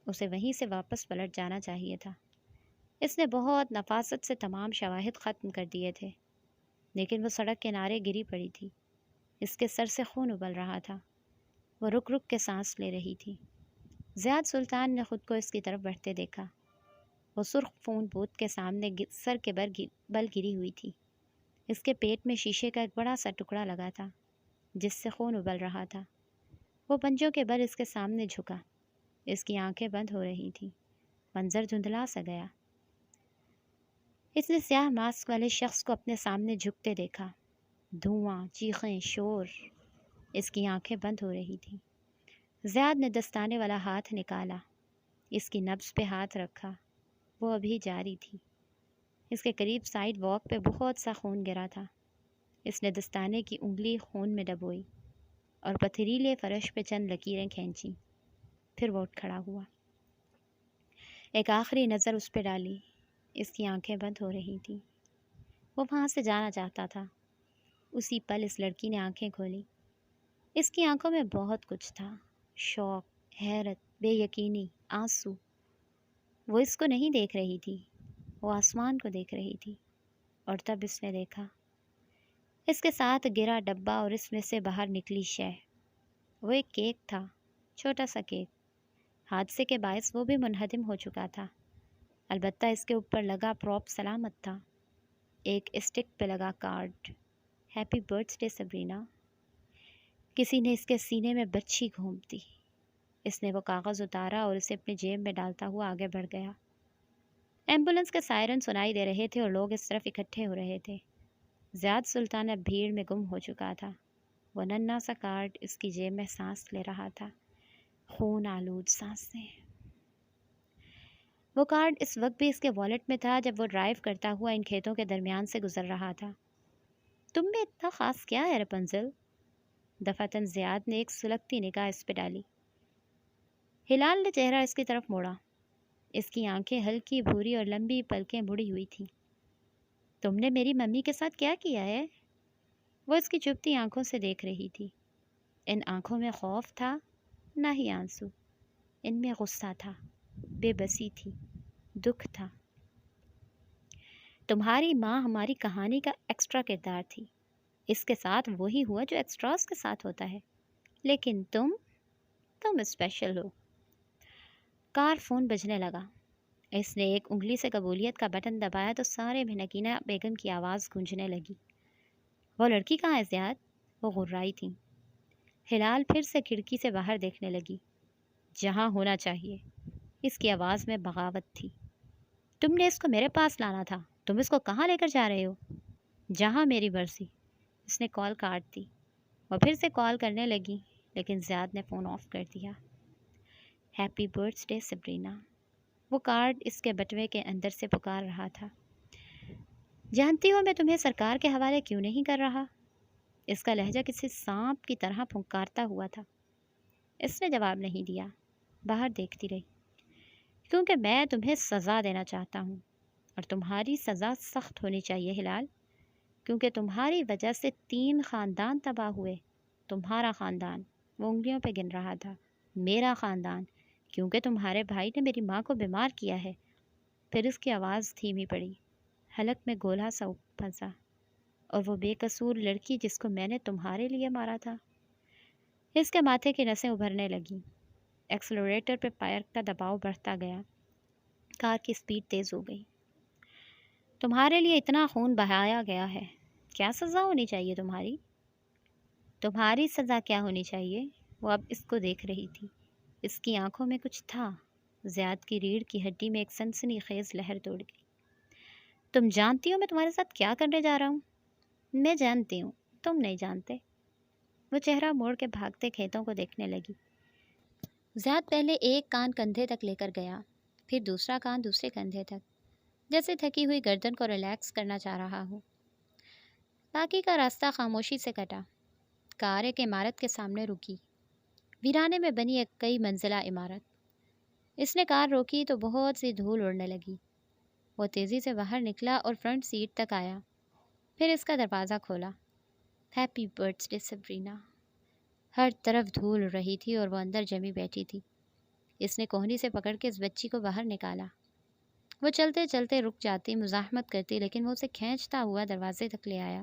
اسے وہیں سے واپس پلٹ جانا چاہیے تھا۔ اس نے بہت نفاست سے تمام شواہد ختم کر دیے تھے، لیکن وہ سڑک کنارے گری پڑی تھی۔ اس کے سر سے خون ابل رہا تھا۔ وہ رک رک کے سانس لے رہی تھی۔ زیاد سلطان نے خود کو اس کی طرف بڑھتے دیکھا۔ وہ سرخ فون بوتھ کے سامنے سر کے بل گری ہوئی تھی۔ اس کے پیٹ میں شیشے کا ایک بڑا سا ٹکڑا لگا تھا جس سے خون ابل رہا تھا۔ وہ پنجوں کے بل اس کے سامنے جھکا۔ اس کی آنکھیں بند ہو رہی تھیں۔ منظر دھندلا سا گیا۔ اس نے سیاہ ماسک والے شخص کو اپنے سامنے جھکتے دیکھا۔ دھواں، چیخیں، شور۔ اس کی آنکھیں بند ہو رہی تھیں۔ زیاد نے دستانے والا ہاتھ نکالا، اس کی نبض پہ ہاتھ رکھا۔ وہ ابھی جاری تھی۔ اس کے قریب سائیڈ واک پہ بہت سا خون گرا تھا۔ اس نے دستانے کی انگلی خون میں ڈبوئی اور پتھریلے فرش پہ چند لکیریں کھینچیں۔ پھر وہ اٹھ کھڑا ہوا۔ ایک آخری نظر اس پہ ڈالی۔ اس کی آنکھیں بند ہو رہی تھیں۔ وہ وہاں سے جانا چاہتا تھا۔ اسی پل اس لڑکی نے آنکھیں کھولی۔ اس کی آنکھوں میں بہت کچھ تھا، شوق، حیرت، بے یقینی، آنسو۔ وہ اس کو نہیں دیکھ رہی تھی، وہ آسمان کو دیکھ رہی تھی۔ اور تب اس نے دیکھا اس کے ساتھ گرا ڈبہ اور اس میں سے باہر نکلی شے۔ وہ ایک کیک تھا، چھوٹا سا کیک۔ حادثے کے باعث وہ بھی منہدم ہو چکا تھا، البتہ اس کے اوپر لگا پراپ سلامت تھا۔ ایک اسٹک پہ لگا card, happy birthday Sabrina. کسی نے اس کے سینے میں بچھی گھونپ دی۔ اس نے وہ کاغذ اتارا اور اسے اپنی جیب میں ڈالتا ہوا آگے بڑھ گیا۔ ایمبولینس کے سائرن سنائی دے رہے تھے اور لوگ اس طرف اکٹھے ہو رہے تھے۔ زیاد سلطان اب بھیڑ میں گم ہو چکا تھا۔ وہ ننھا سا کارڈ اس کی جیب میں سانس لے رہا تھا، خون آلود سانسیں۔ وہ کارڈ اس وقت بھی اس کے والیٹ میں تھا جب وہ ڈرائیو کرتا ہوا ان کھیتوں کے درمیان سے گزر رہا تھا۔ تم میں اتنا خاص کیا ہے رپنزل؟ دفعتاً زیاد نے ایک سلگتی نگاہ اس پہ ڈالی۔ ہلال نے چہرہ اس کی طرف موڑا۔ اس کی آنکھیں ہلکی بھوری اور لمبی پلکیں مڑی ہوئی تھیں۔ تم نے میری ممی کے ساتھ کیا کیا ہے؟ وہ اس کی چبھتی آنکھوں سے دیکھ رہی تھی۔ ان آنکھوں میں خوف تھا، نہ ہی آنسو۔ ان میں غصہ تھا، بے بسی تھی، دکھ تھا۔ تمہاری ماں ہماری کہانی کا ایکسٹرا کردار تھی۔ اس کے ساتھ وہی ہوا جو ایکسٹراز کے ساتھ ہوتا ہے، لیکن تم اسپیشل ہو۔ کار فون بجنے لگا۔ اس نے ایک انگلی سے قبولیت کا بٹن دبایا تو سارے میں نگینہ بیگم کی آواز گونجنے لگی۔ وہ لڑکی کہاں ہے زیاد؟ وہ غرائی تھیں۔ ہلال پھر سے کھڑکی سے باہر دیکھنے لگی۔ جہاں ہونا چاہیے۔ اس کی آواز میں بغاوت تھی۔ تم نے اس کو میرے پاس لانا تھا۔ تم اس کو کہاں لے کر جا رہے ہو؟ جہاں میری مرضی۔ اس نے کال کاٹ دی۔ وہ پھر سے کال کرنے لگی، لیکن زیاد نے فون آف کر دیا۔ ہیپی برتھ ڈے سبرینا، وہ کارڈ اس کے بٹوے کے اندر سے پکار رہا تھا۔ جانتی ہو میں تمہیں سرکار کے حوالے کیوں نہیں کر رہا؟ اس کا لہجہ کسی سانپ کی طرح پھنکارتا ہوا تھا۔ اس نے جواب نہیں دیا، باہر دیکھتی رہی۔ کیونکہ میں تمہیں سزا دینا چاہتا ہوں، اور تمہاری سزا سخت ہونی چاہیے ہلال، کیونکہ تمہاری وجہ سے 3 خاندان تباہ ہوئے۔ تمہارا خاندان، وہ انگلیوں پہ گن رہا تھا، میرا خاندان، کیونکہ تمہارے بھائی نے میری ماں کو بیمار کیا ہے۔ پھر اس کی آواز دھیمی پڑی، حلق میں گولا سا پھنسا، اور وہ بے قصور لڑکی جس کو میں نے تمہارے لیے مارا تھا۔ اس کے ماتھے کی نسیں ابھرنے لگیں۔ ایکسلریٹر پہ پیر کا دباؤ بڑھتا گیا۔ کار کی سپیڈ تیز ہو گئی۔ تمہارے لیے اتنا خون بہایا گیا ہے، کیا سزا ہونی چاہیے تمہاری؟ تمہاری سزا کیا ہونی چاہیے؟ وہ اب اس کو دیکھ رہی تھی۔ اس کی آنکھوں میں کچھ تھا۔ زیاد کی ریڑھ کی ہڈی میں ایک سنسنی خیز لہر دوڑ گئی۔ تم جانتی ہو میں تمہارے ساتھ کیا کرنے جا رہا ہوں؟ میں جانتی ہوں، تم نہیں جانتے۔ وہ چہرہ موڑ کے بھاگتے کھیتوں کو دیکھنے لگی۔ زیاد پہلے ایک کان کندھے تک لے کر گیا، پھر دوسرا کان دوسرے کندھے تک، جیسے تھکی ہوئی گردن کو ریلیکس کرنا چاہ رہا ہو۔ باقی کا راستہ خاموشی سے کٹا۔ کار ایک عمارت کے سامنے رکی، ویرانے میں بنی ایک کئی منزلہ عمارت۔ اس نے کار روکی تو بہت سی دھول اڑنے لگی۔ وہ تیزی سے باہر نکلا اور فرنٹ سیٹ تک آیا، پھر اس کا دروازہ کھولا۔ Happy birthday Sabrina. ہر طرف دھول اڑ رہی تھی اور وہ اندر جمی بیٹھی تھی۔ اس نے کوہنی سے پکڑ کے اس بچی کو باہر نکالا۔ وہ چلتے چلتے رک جاتی، مزاحمت کرتی، لیکن وہ اسے کھینچتا ہوا دروازے تک لے آیا۔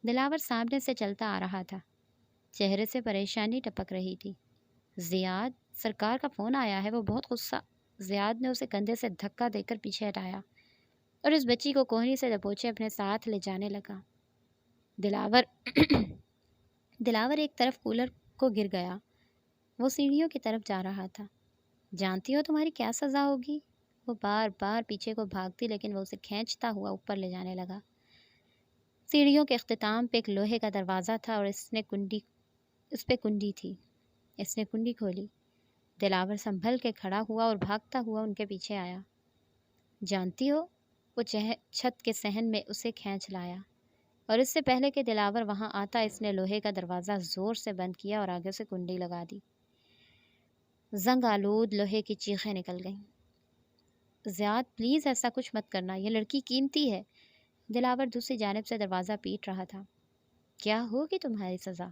دلاور سامنے سے چلتا آ رہا تھا، چہرے سے پریشانی ٹپک رہی تھی۔ زیاد، سرکار کا فون آیا ہے، وہ بہت غصہ۔ زیاد نے اسے کندھے سے دھکا دے کر پیچھے ہٹایا اور اس بچی کو کوہنی سے دبوچے اپنے ساتھ لے جانے لگا۔ دلاور ایک طرف کولر کو گر گیا۔ وہ سیڑھیوں کی طرف جا رہا تھا۔ جانتی ہو تمہاری کیا سزا ہوگی؟ وہ بار بار پیچھے کو بھاگتی، لیکن وہ اسے کھینچتا ہوا اوپر لے جانے لگا۔ سیڑھیوں کے اختتام پہ ایک لوہے کا دروازہ تھا اور اس پہ کنڈی تھی۔ اس نے کنڈی کھولی۔ دلاور سنبھل کے کھڑا ہوا اور بھاگتا ہوا ان کے پیچھے آیا۔ جانتی ہو، وہ چھت کے صحن میں اسے کھینچ لایا، اور اس سے پہلے کہ دلاور وہاں آتا اس نے لوہے کا دروازہ زور سے بند کیا اور آگے سے کنڈی لگا دی۔ زنگ آلود لوہے کی چیخیں نکل گئیں۔ زیاد، پلیز ایسا کچھ مت کرنا، یہ لڑکی قیمتی ہے۔ دلاور دوسری جانب سے دروازہ پیٹ رہا تھا۔ کیا ہوگی تمہاری سزا؟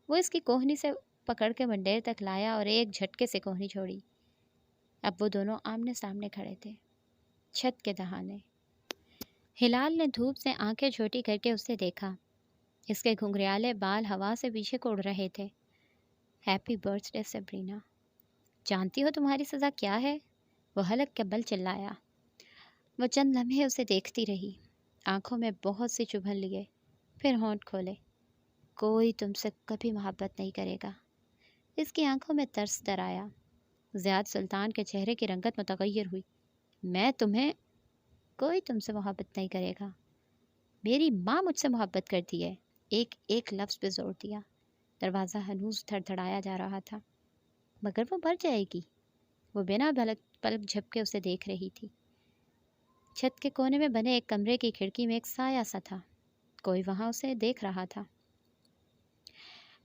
وہ اس کی کوہنی سے پکڑ کے منڈیر تک لایا اور ایک جھٹکے سے کوہنی چھوڑی۔ اب وہ دونوں آمنے سامنے کھڑے تھے، چھت کے دہانے۔ ہلال نے دھوپ سے آنکھیں چھوٹی کر کے اسے دیکھا۔ اس کے گھنگریالے بال ہوا سے پیچھے کو اڑ رہے تھے۔ ہیپی برتھ ڈے سبرینا، جانتی ہو تمہاری سزا کیا ہے؟ وہ حلق کے بل چلایا۔ وہ چند لمحے اسے دیکھتی رہی، آنکھوں میں بہت سے چبھن لیے، پھر ہونٹ کھولے۔ کوئی تم سے کبھی محبت نہیں کرے گا۔ اس کی آنکھوں میں ترس در آیا۔ زیاد سلطان کے چہرے کی رنگت متغیر ہوئی۔ میں تمہیں، کوئی تم سے محبت نہیں کرے گا۔ میری ماں مجھ سے محبت کرتی ہے، ایک ایک لفظ پہ زور دیا۔ دروازہ ہنوز دھڑ دھڑایا جا رہا تھا۔ مگر وہ مر جائے گی۔ وہ بنا پلک جھپکے اسے دیکھ رہی تھی۔ چھت کے کونے میں بنے ایک کمرے کی کھڑکی میں ایک سایہ سا تھا، کوئی وہاں اسے دیکھ رہا تھا۔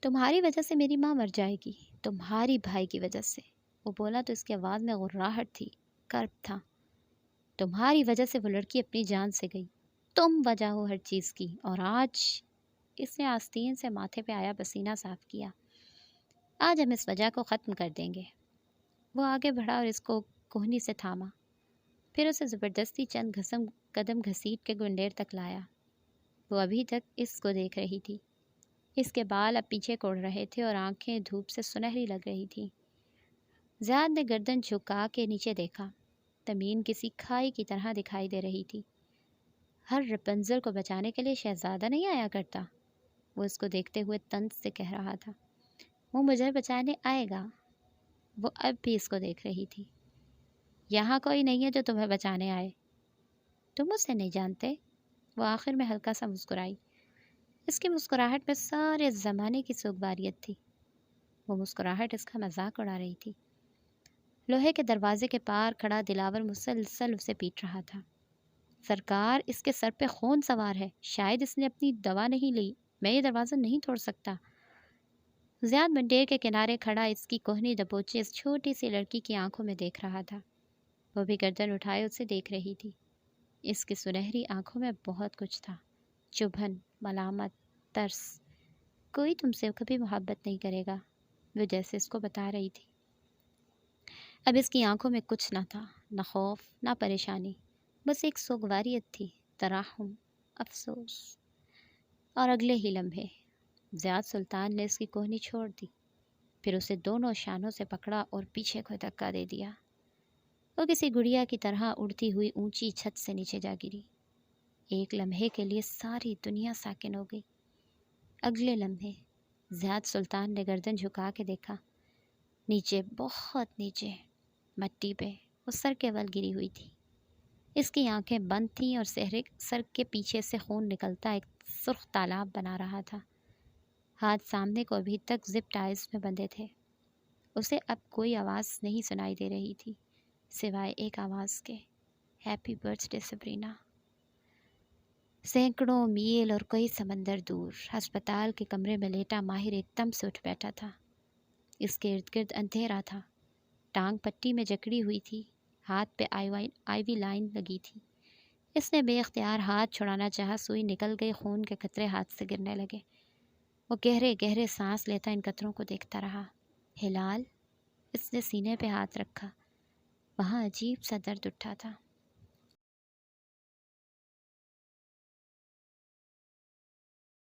تمہاری وجہ سے میری ماں مر جائے گی، تمہاری بھائی کی وجہ سے۔ وہ بولا تو اس کی آواز میں غراہٹ تھی، کرب تھا۔ تمہاری وجہ سے وہ لڑکی اپنی جان سے گئی، تم وجہ ہو ہر چیز کی، اور آج، اس نے آستین سے ماتھے پہ آیا پسینہ صاف کیا، آج ہم اس وجہ کو ختم کر دیں گے۔ وہ آگے بڑھا اور اس کو کوہنی سے تھاما، پھر اسے زبردستی چند قدم گھسیٹ کے گنڈیر تک لایا۔ وہ ابھی تک اس کو دیکھ رہی تھی۔ اس کے بال اب پیچھے کوڑ رہے تھے اور آنکھیں دھوپ سے سنہری لگ رہی تھیں۔ زیاد نے گردن جھکا کے نیچے دیکھا۔ زمین کسی کھائی کی طرح دکھائی دے رہی تھی۔ ہر رپنزل کو بچانے کے لیے شہزادہ نہیں آیا کرتا، وہ اس کو دیکھتے ہوئے طنز سے کہہ رہا تھا۔ وہ مجھے بچانے آئے گا۔ وہ اب بھی اس کو دیکھ رہی تھی۔ یہاں کوئی نہیں ہے جو تمہیں بچانے آئے، تم اسے نہیں جانتے۔ وہ آخر میں ہلکا سا مسکرائی۔ اس کی مسکراہٹ میں سارے زمانے کی سوگواریت تھی۔ وہ مسکراہٹ اس کا مذاق اڑا رہی تھی۔ لوہے کے دروازے کے پار کھڑا دلاور مسلسل اسے پیٹ رہا تھا۔ سرکار، اس کے سر پہ خون سوار ہے، شاید اس نے اپنی دوا نہیں لی، میں یہ دروازہ نہیں توڑ سکتا۔ زیاد منڈیر کے کنارے کھڑا اس کی کوہنی دبوچے اس چھوٹی سی لڑکی کی آنکھوں میں دیکھ رہا تھا۔ وہ بھی گردن اٹھائے اسے دیکھ رہی تھی۔ اس کی سنہری آنکھوں میں بہت کچھ تھا، چبھن، ملامت، ترس۔ کوئی تم سے کبھی محبت نہیں کرے گا، وہ جیسے اس کو بتا رہی تھی۔ اب اس کی آنکھوں میں کچھ نہ تھا، نہ خوف، نہ پریشانی، بس ایک سوگواریت تھی، ترحم، افسوس۔ اور اگلے ہی لمحے زیاد سلطان نے اس کی کوہنی چھوڑ دی، پھر اسے دونوں شانوں سے پکڑا اور پیچھے کو دھکا دے دیا۔ وہ کسی گڑیا کی طرح اڑتی ہوئی اونچی چھت سے نیچے جا گری۔ ایک لمحے کے لیے ساری دنیا ساکن ہو گئی۔ اگلے لمحے زیاد سلطان نے گردن جھکا کے دیکھا، نیچے، بہت نیچے، مٹی پہ وہ سر کے بل گری ہوئی تھی۔ اس کی آنکھیں بند تھیں اور سر کے پیچھے سے خون نکلتا ایک سرخ تالاب بنا رہا تھا۔ ہاتھ سامنے کو ابھی تک زپ ٹائز میں بندھے تھے۔ اسے اب کوئی آواز نہیں سنائی دے رہی تھی، سوائے ایک آواز کے، ہیپی برتھ ڈے سبرینا۔ سینکڑوں میل اور کئی سمندر دور ہسپتال کے کمرے میں لیٹا ماہر ایک دم سے اٹھ بیٹھا تھا۔ اس کے ارد گرد اندھیرا تھا، ٹانگ پٹی میں جکڑی ہوئی تھی، ہاتھ پہ آئی وی لائن لگی تھی۔ اس نے بے اختیار ہاتھ چھڑانا چاہا، سوئی نکل گئی، خون کے قطرے ہاتھ سے گرنے لگے۔ وہ گہرے گہرے سانس لیتا ان قطروں کو دیکھتا رہا۔ ہلال، اس نے سینے پہ ہاتھ رکھا، وہاں عجیب سا درد اٹھا تھا۔